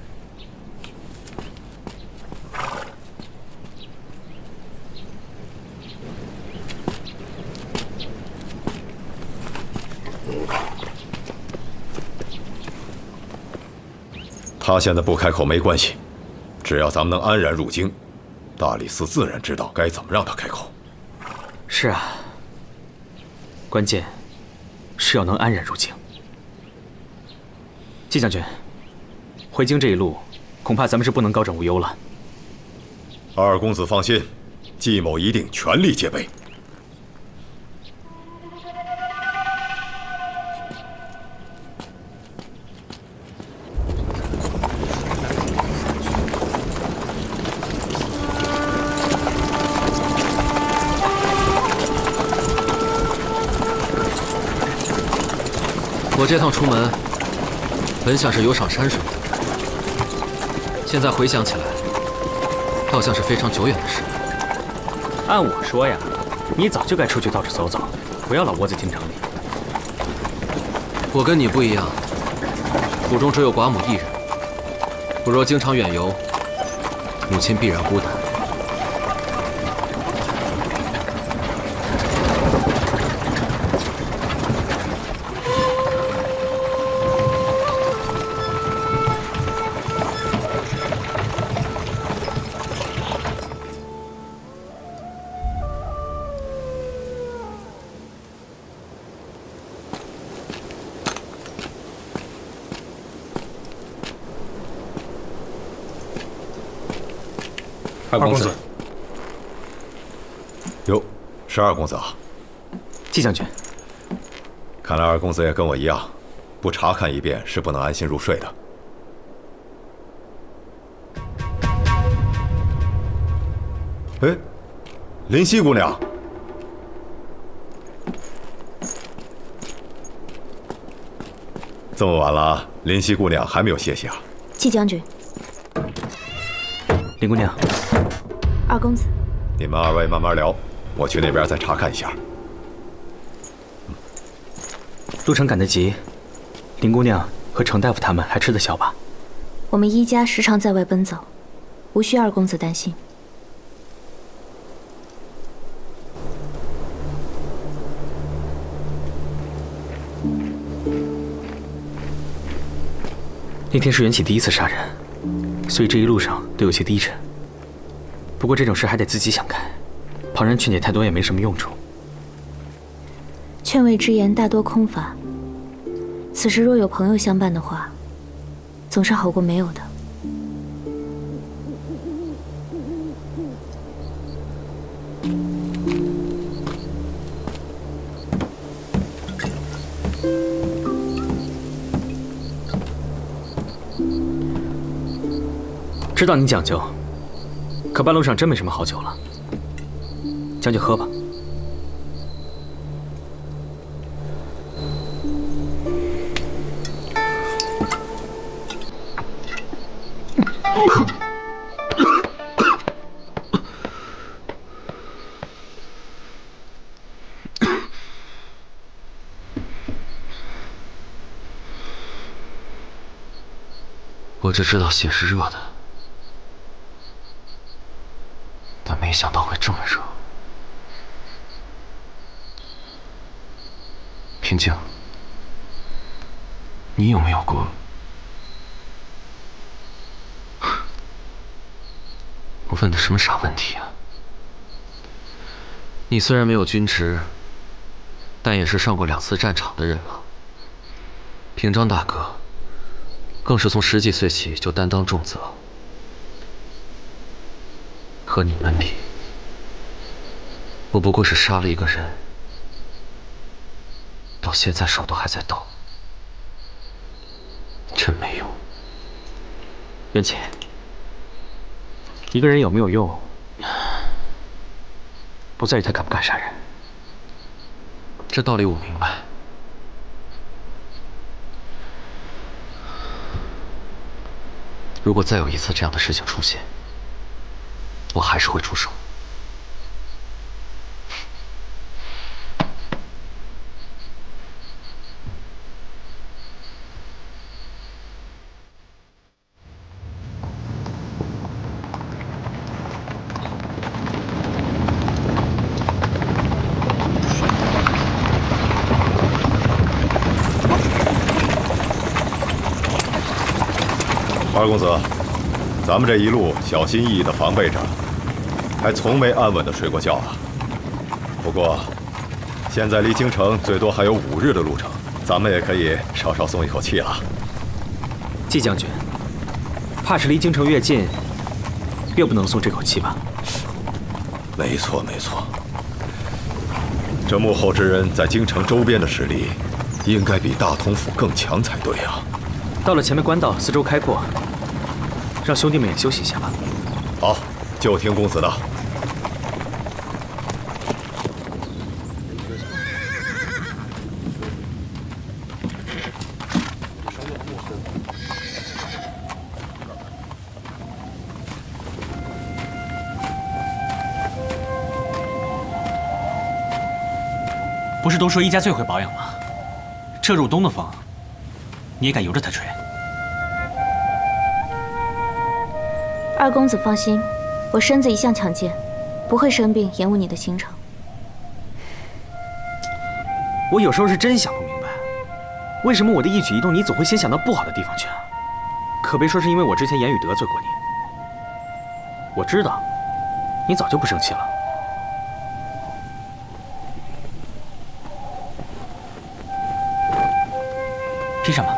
他现在不开口没关系，只要咱们能安然入京，大理寺自然知道该怎么让他开口。是啊，关键是要能安然入京。季将军，回京这一路，恐怕咱们是不能高枕无忧了。二公子放心，季某一定全力戒备。我这趟出门，本想是游赏山水的，现在回想起来，倒像是非常久远的事。按我说呀，你早就该出去到处走走，不要老窝在京城里。我跟你不一样，府中只有寡母一人，我若经常远游，母亲必然孤单。二公子，哟，是二公子啊！季将军，看来二公子也跟我一样，不查看一遍是不能安心入睡的。哎，林夕姑娘，这么晚了，林夕姑娘还没有歇息啊？季将军，林姑娘，二公子，你们二位慢慢聊，我去那边再查看一下。路程赶得急，林姑娘和程大夫他们还吃得消吧？我们一家时常在外奔走，无需二公子担心。那天是缘起第一次杀人，所以这一路上都有些低沉。不过这种事还得自己想开，旁人劝解太多也没什么用处。劝慰之言大多空乏，此时若有朋友相伴的话，总是好过没有的。知道你讲究，可半路上真没什么好酒了。将就喝吧。我只知道血是热的，但没想到会这么热。平静，你有没有过？我问的什么傻问题啊？你虽然没有军职，但也是上过2次战场的人了。平章大哥更是从10几岁起就担当重责，和你们比，我不过是杀了一个人，到现在手都还在抖，真没用。袁起，一个人有没有用，不在于他敢不敢杀人。这道理我明白。如果再有一次这样的事情出现，我还是会出手。二公子，咱们这一路小心翼翼地防备着，还从没安稳地睡过觉啊。不过，现在离京城最多还有5日的路程，咱们也可以稍稍松一口气了。季将军，怕是离京城越近，越不能松这口气吧？没错，没错。这幕后之人在京城周边的实力，应该比大同府更强才对啊。到了前面官道，四周开阔，让兄弟们也休息一下吧。好，就听公子的。不是都说一家最会保养吗？这入冬的风，你也敢由着它吹？二公子放心，我身子一向强健，不会生病延误你的行程。我有时候是真想不明白，为什么我的一举一动你总会先想到不好的地方去啊？可别说是因为我之前言语得罪过你。我知道，你早就不生气了。披上吧。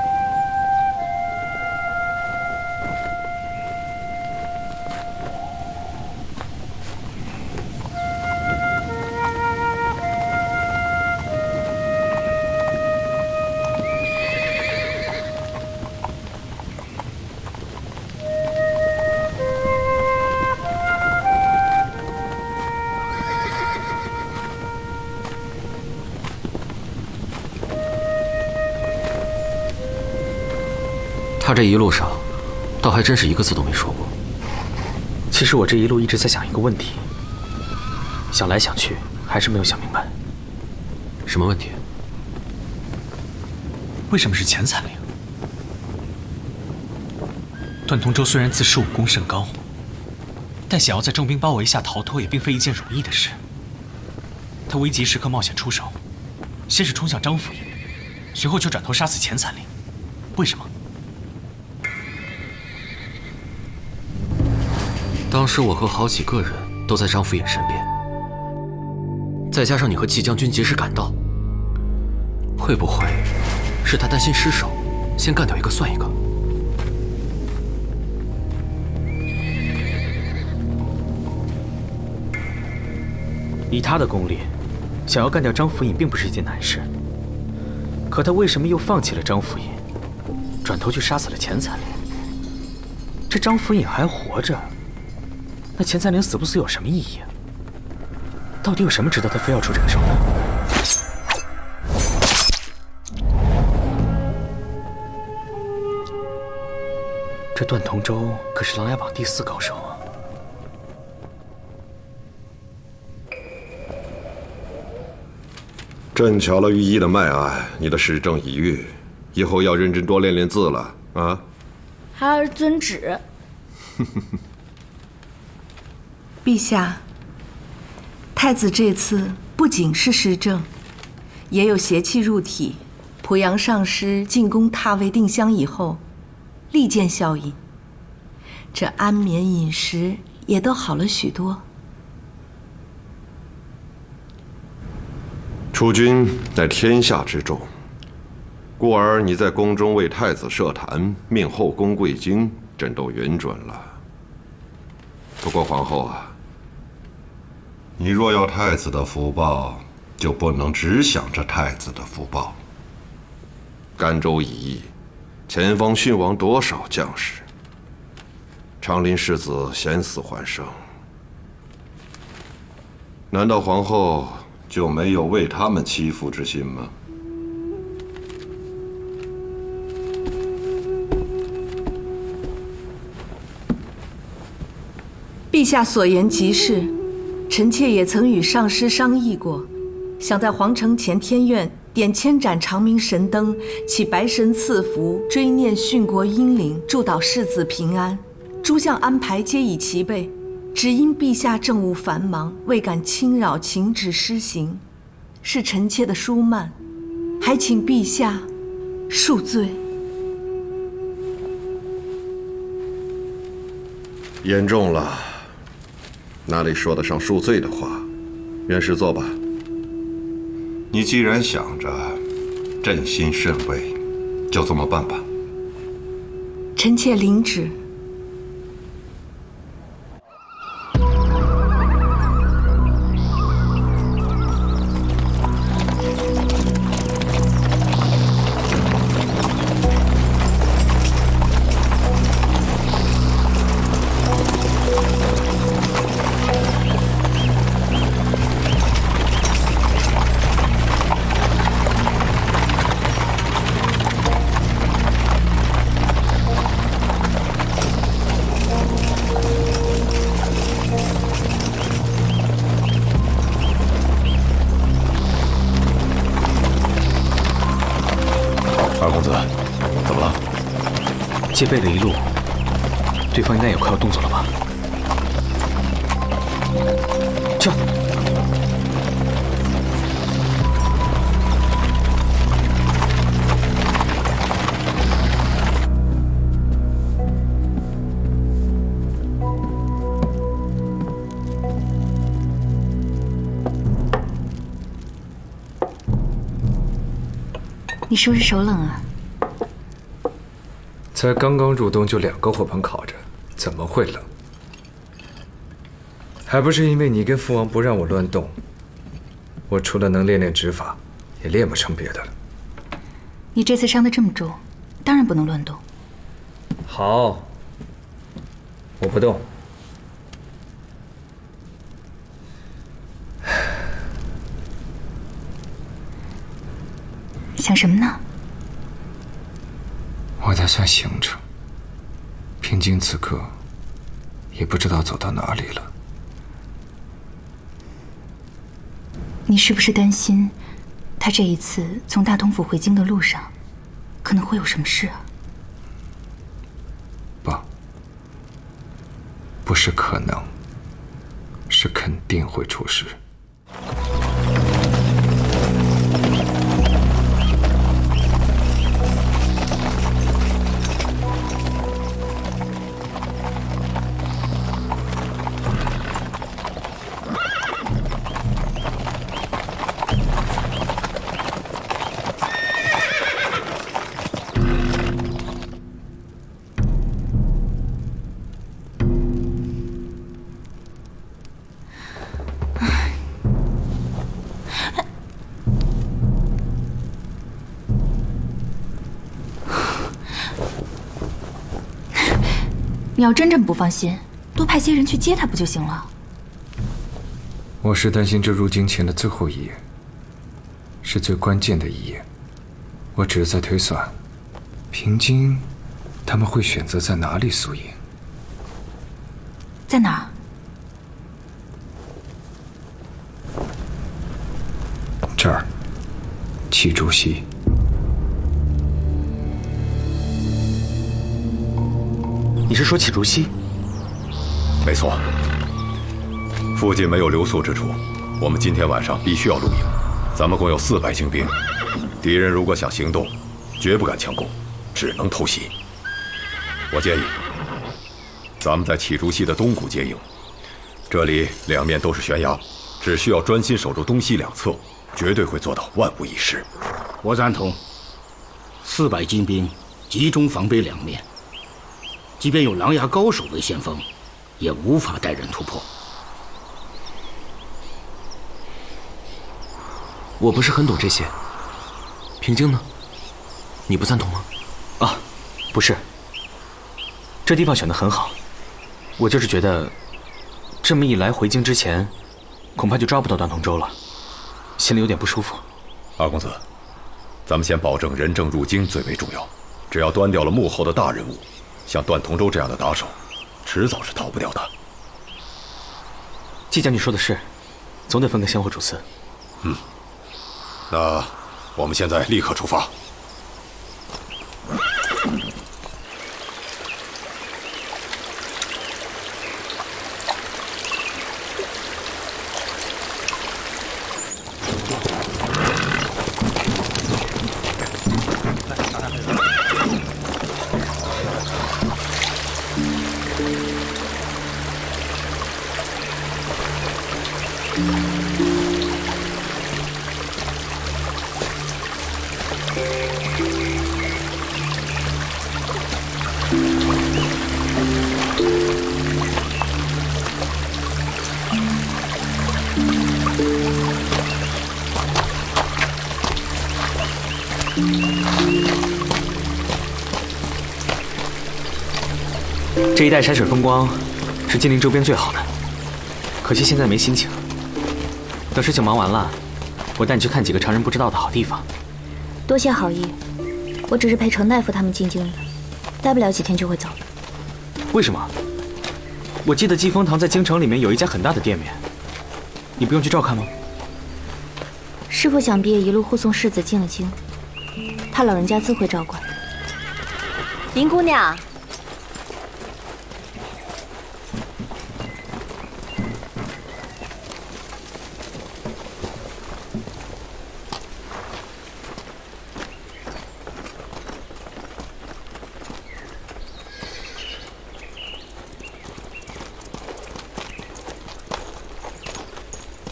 他这一路上，倒还真是一个字都没说过。其实我这一路一直在想一个问题，想来想去，还是没有想明白。什么问题？为什么是前残令？段同舟虽然自恃武功甚高，但想要在重兵包围下逃脱，也并非一件容易的事。他危急时刻冒险出手，先是冲向张府尹，随后却转头杀死前残令，为什么？当时我和好几个人都在张府尹身边，再加上你和季将军及时赶到，会不会是他担心失手，先干掉一个算一个？以他的功力，想要干掉张府尹并不是一件难事。可他为什么又放弃了张府尹，转头去杀死了钱残令？这张府尹还活着，那钱残令死不死有什么意义啊？到底有什么值得他非要出这个手呢？这段同舟可是琅琊榜第4高手啊！朕瞧了御医的脉案，你的时政已愈，以后要认真多练练字了啊！孩儿遵旨。陛下，太子这次不仅是失政，也有邪气入体。濮阳上师进宫踏位定襄以后，立见效应，这安眠饮食也都好了许多。储君乃天下之重，故而你在宫中为太子设坛，命后宫贵精，朕都允准了。不过皇后啊，你若要太子的福报，就不能只想着太子的福报。甘州一役，前方殉亡多少将士？长林世子险死还生，难道皇后就没有为他们祈福之心吗？陛下所言极是，臣妾也曾与上师商议过，想在皇城前天苑点千盏长明神灯，祈白神赐福，追念殉国英灵，祝祷世子平安。诸项安排皆已齐备，只因陛下政务繁忙，未敢轻扰请旨施行，是臣妾的疏慢，还请陛下恕罪。言重了，哪里说得上恕罪的话？原事做吧。你既然想着朕心甚慰，就这么办吧。臣妾领旨。戒备了一路，对方应该也快要动作了吧？撤！你是不是手冷啊？才刚刚入冬就2个火盆烤着，怎么会冷？还不是因为你跟父王不让我乱动，我除了能练练指法，也练不成别的了。你这次伤得这么重，当然不能乱动。好，我不动。想什么呢？我打算醒着。平津此刻也不知道走到哪里了。你是不是担心，他这一次从大同府回京的路上，可能会有什么事啊？不是可能，是肯定会出事。你要真这么不放心，多派些人去接他不就行了？我是担心这入京前的最后一夜，是最关键的一夜。我只是在推算，平津他们会选择在哪里宿营？在哪儿？这儿，启竹溪。你是说启竹溪？没错，附近没有留宿之处，我们今天晚上必须要露营。咱们共有400精兵，敌人如果想行动，绝不敢强攻，只能偷袭。我建议，咱们在启竹溪的东谷接应，这里2面都是悬崖，只需要专心守住东西2侧，绝对会做到万无一失。我赞同，400精兵集中防备2面。即便有狼牙高手为先锋，也无法带人突破。我不是很懂这些。平津呢？你不赞同吗？啊，不是。这地方选得很好，我就是觉得，这么一来回京之前，恐怕就抓不到段同舟了，心里有点不舒服。二公子，咱们先保证人证入京最为重要，只要端掉了幕后的大人物。像段同舟这样的打手，迟早是逃不掉的。季将军说的是，总得分个先后主次。那我们现在立刻出发。这一带山水风光是金陵周边最好的，可惜现在没心情。等事情忙完了，我带你去看几个常人不知道的好地方。多谢好意，我只是陪程大夫他们进京的，待不了几天就会走。为什么？我记得济丰堂在京城里面有一家很大的店面，你不用去照看吗？师父想必也一路护送世子进了京，他老人家自会照管。林姑娘，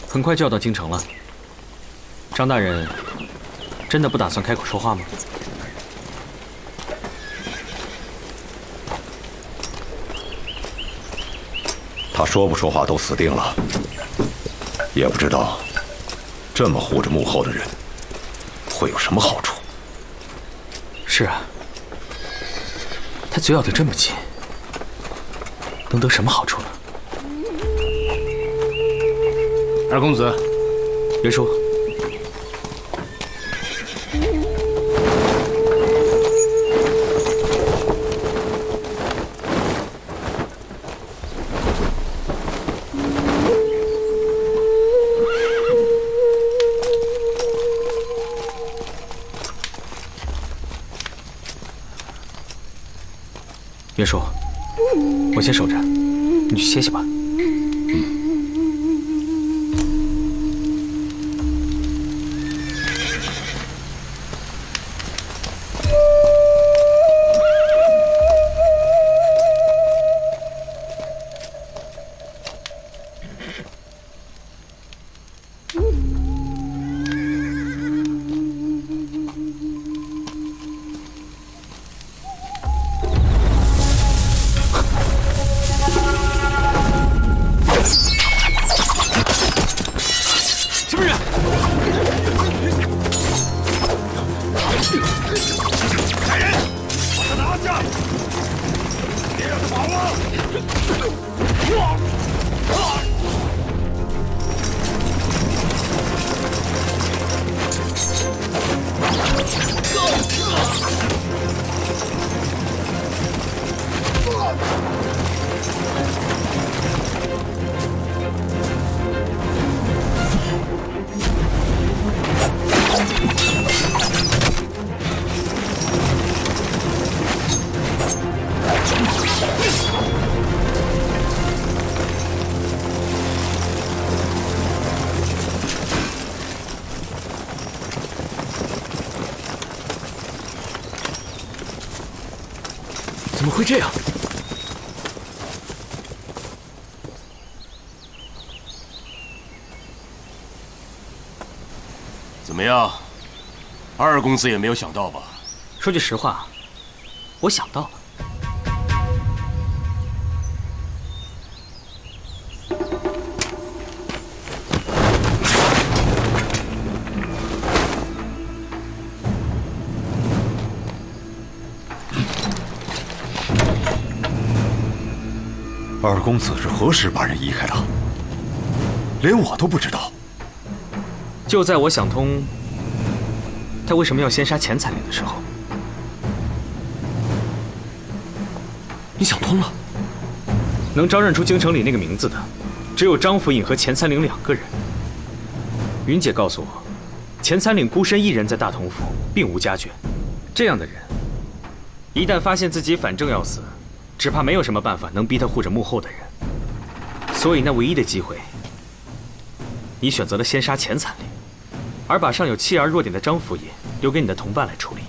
很快就要到京城了，张大人真的不打算开口说话吗？他说不说话都死定了，也不知道这么护着幕后的人会有什么好处。是啊，他嘴咬得这么紧，能得什么好处呢？二公子，袁叔。袁叔，我先守着，你去歇歇吧。怎么会这样？怎么样，二公子也没有想到吧？说句实话，我想到了。二公子是何时把人移开的？连我都不知道。就在我想通他为什么要先杀钱财令的时候，你想通了。能招认出京城里那个名字的，只有张府尹和钱参岭2个人。云姐告诉我，钱参岭孤身一人在大同府，并无家眷。这样的人，一旦发现自己反正要死，只怕没有什么办法能逼他护着幕后的人。所以那唯一的机会，你选择了先杀钱参岭，而把尚有妻儿弱点的张府尹留给你的同伴来处理。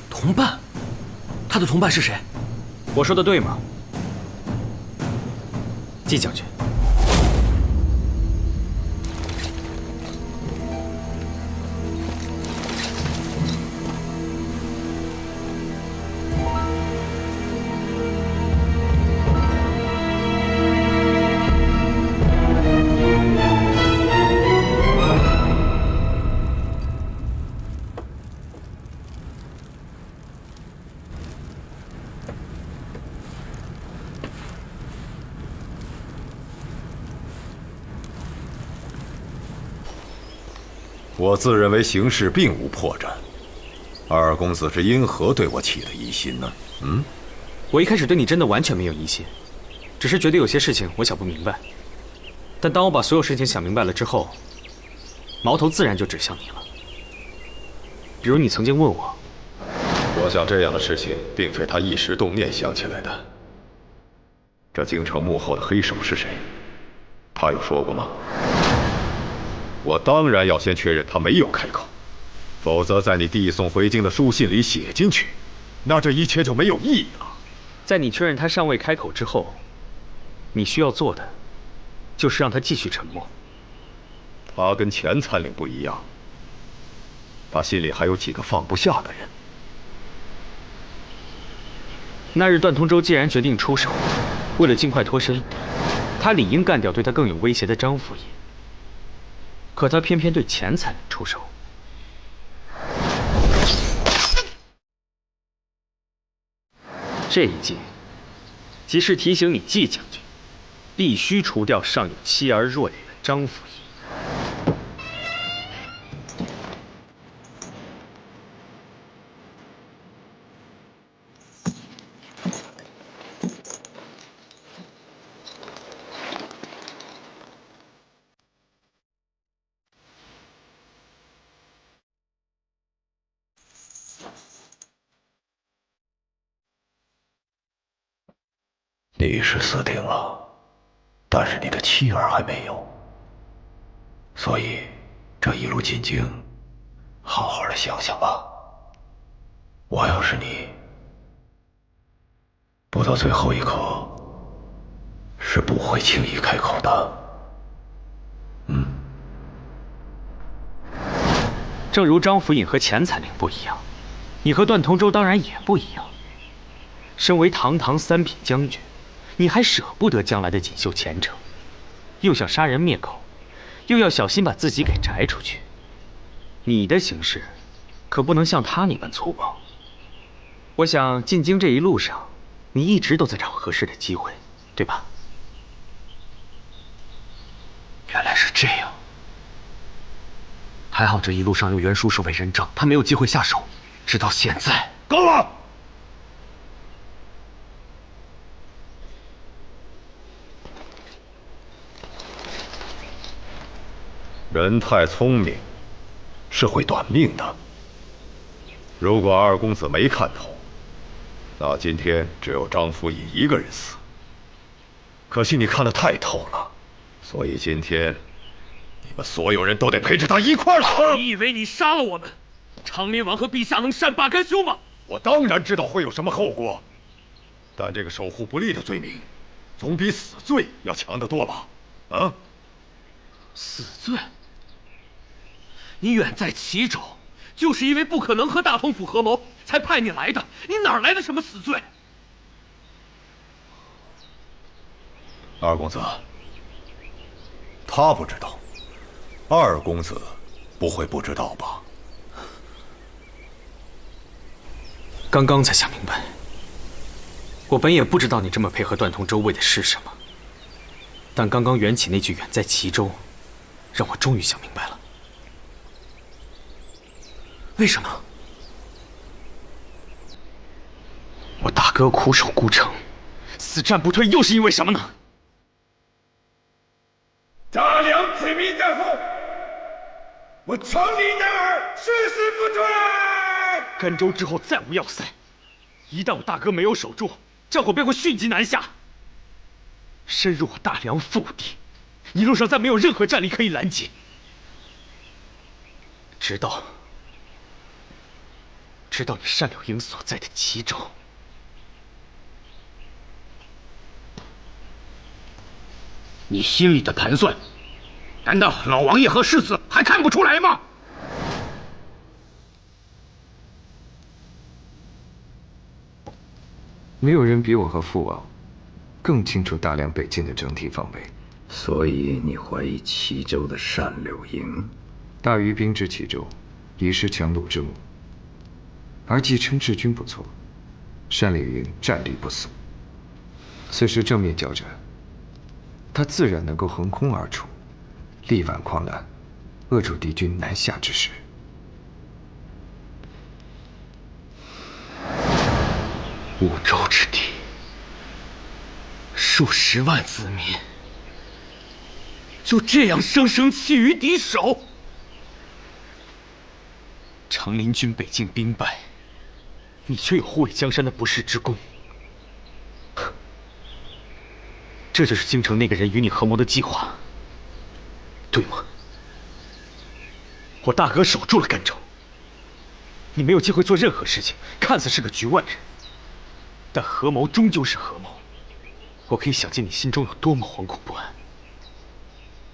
同伴？他的同伴是谁？我说的对吗，季将军？我自认为行事并无破绽，二公子是因何对我起的疑心呢？我一开始对你真的完全没有疑心，只是觉得有些事情我想不明白。但当我把所有事情想明白了之后，矛头自然就指向你了。比如你曾经问我，我想这样的事情并非他一时动念想起来的。这京城幕后的黑手是谁？他有说过吗？我当然要先确认他没有开口，否则在你递送回京的书信里写进去，那这一切就没有意义了。在你确认他尚未开口之后，你需要做的就是让他继续沉默。他跟前参领不一样，他心里还有几个放不下的人。那日段通州既然决定出手，为了尽快脱身，他理应干掉对他更有威胁的张府尹。可他偏偏对钱才出手。这一计，即是提醒你季将军，必须除掉尚有妻儿弱女的张府尹。你是死定了，但是你的妻儿还没有，所以这一路进京，好好的想想吧。我要是你，不到最后一刻，是不会轻易开口的。正如张府尹和钱才领不一样，你和段通州当然也不一样。身为堂堂三品将军，你还舍不得将来的锦绣前程，又想杀人灭口，又要小心把自己给摘出去。你的行事可不能像他那般粗暴。我想进京这一路上，你一直都在找合适的机会，对吧？原来是这样。还好这一路上有袁叔守卫人证，他没有机会下手。直到现在，够了！人太聪明，是会短命的。如果二公子没看透，那今天只有张府尹一个人死。可惜你看得太透了，所以今天你们所有人都得陪着他一块儿死。你以为你杀了我们，长林王和陛下能善罢甘休吗？我当然知道会有什么后果，但这个守护不力的罪名，总比死罪要强得多吧？啊？死罪？你远在齐州，就是因为不可能和大同府合谋，才派你来的。你哪来的什么死罪？二公子，他不知道，二公子不会不知道吧？刚刚才想明白，我本也不知道你这么配合段通州为的是什么，但刚刚缘起那句远在齐州，让我终于想明白了。为什么？我大哥苦守孤城，死战不退，又是因为什么呢？大梁子民在后，我长林男儿誓死不退。甘州之后再无要塞，一旦我大哥没有守住，战火便会迅即南下，深入我大梁腹地，一路上再没有任何战力可以拦截，直到你单柳营所在的齐州。你心里的盘算，难道老王爷和世子还看不出来吗？没有人比我和父王更清楚大梁北境的整体防备。所以你怀疑齐州的单柳营？大余兵至齐州，已是强弩之末。而既称治军不错，单柳营战力不俗，此时正面交战，他自然能够横空而出，力挽狂澜，扼住敌军南下之势。五州之地，数十万子民，就这样生生弃于敌手。长林军北境兵败，你却有护卫江山的不世之功，这就是京城那个人与你合谋的计划，对吗？我大哥守住了甘州，你没有机会做任何事情，看似是个局外人，但合谋终究是合谋。我可以想见你心中有多么惶恐不安。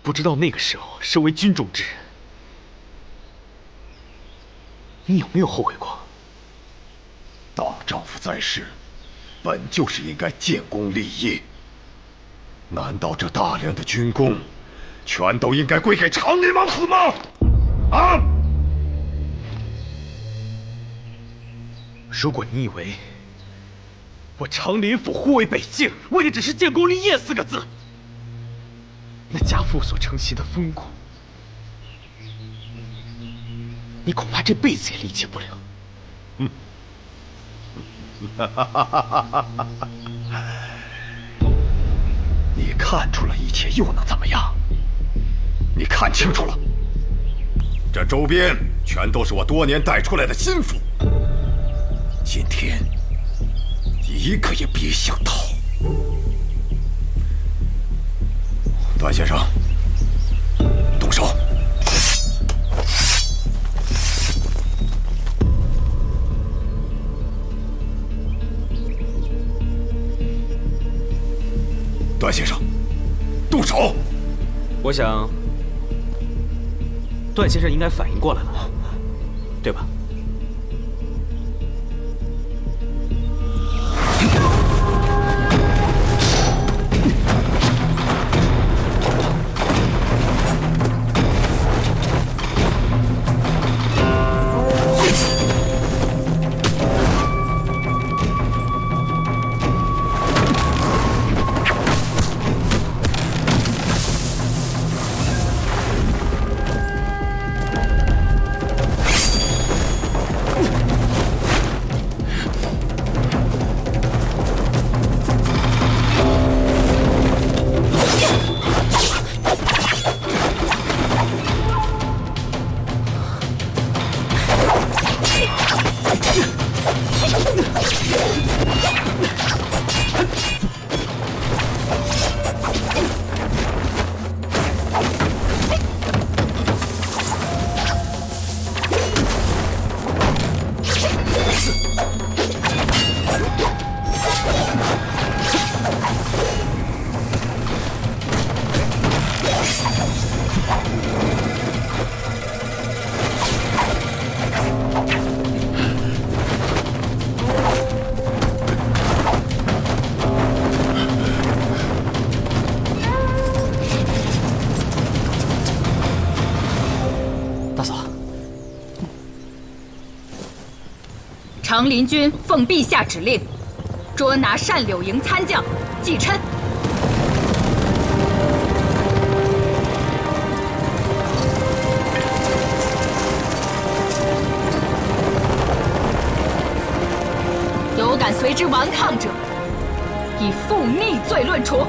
不知道那个时候身为军中之人，你有没有后悔过？大丈夫在世，本就是应该建功立业。难道这大量的军功，全都应该归给长林王子吗？啊！如果你以为我长林府护卫北境，为的只是建功立业4个字，那家父所承袭的丰功，你恐怕这辈子也理解不了。你看出了一切又能怎么样？你看清楚了，这周边全都是我多年带出来的心腹，今天一个也别想逃。段先生，动手！段先生，动手！我想，段先生应该反应过来了，对吧？长林军奉陛下指令，捉拿单柳营参将季琛。有敢随之顽抗者，以负逆罪论处。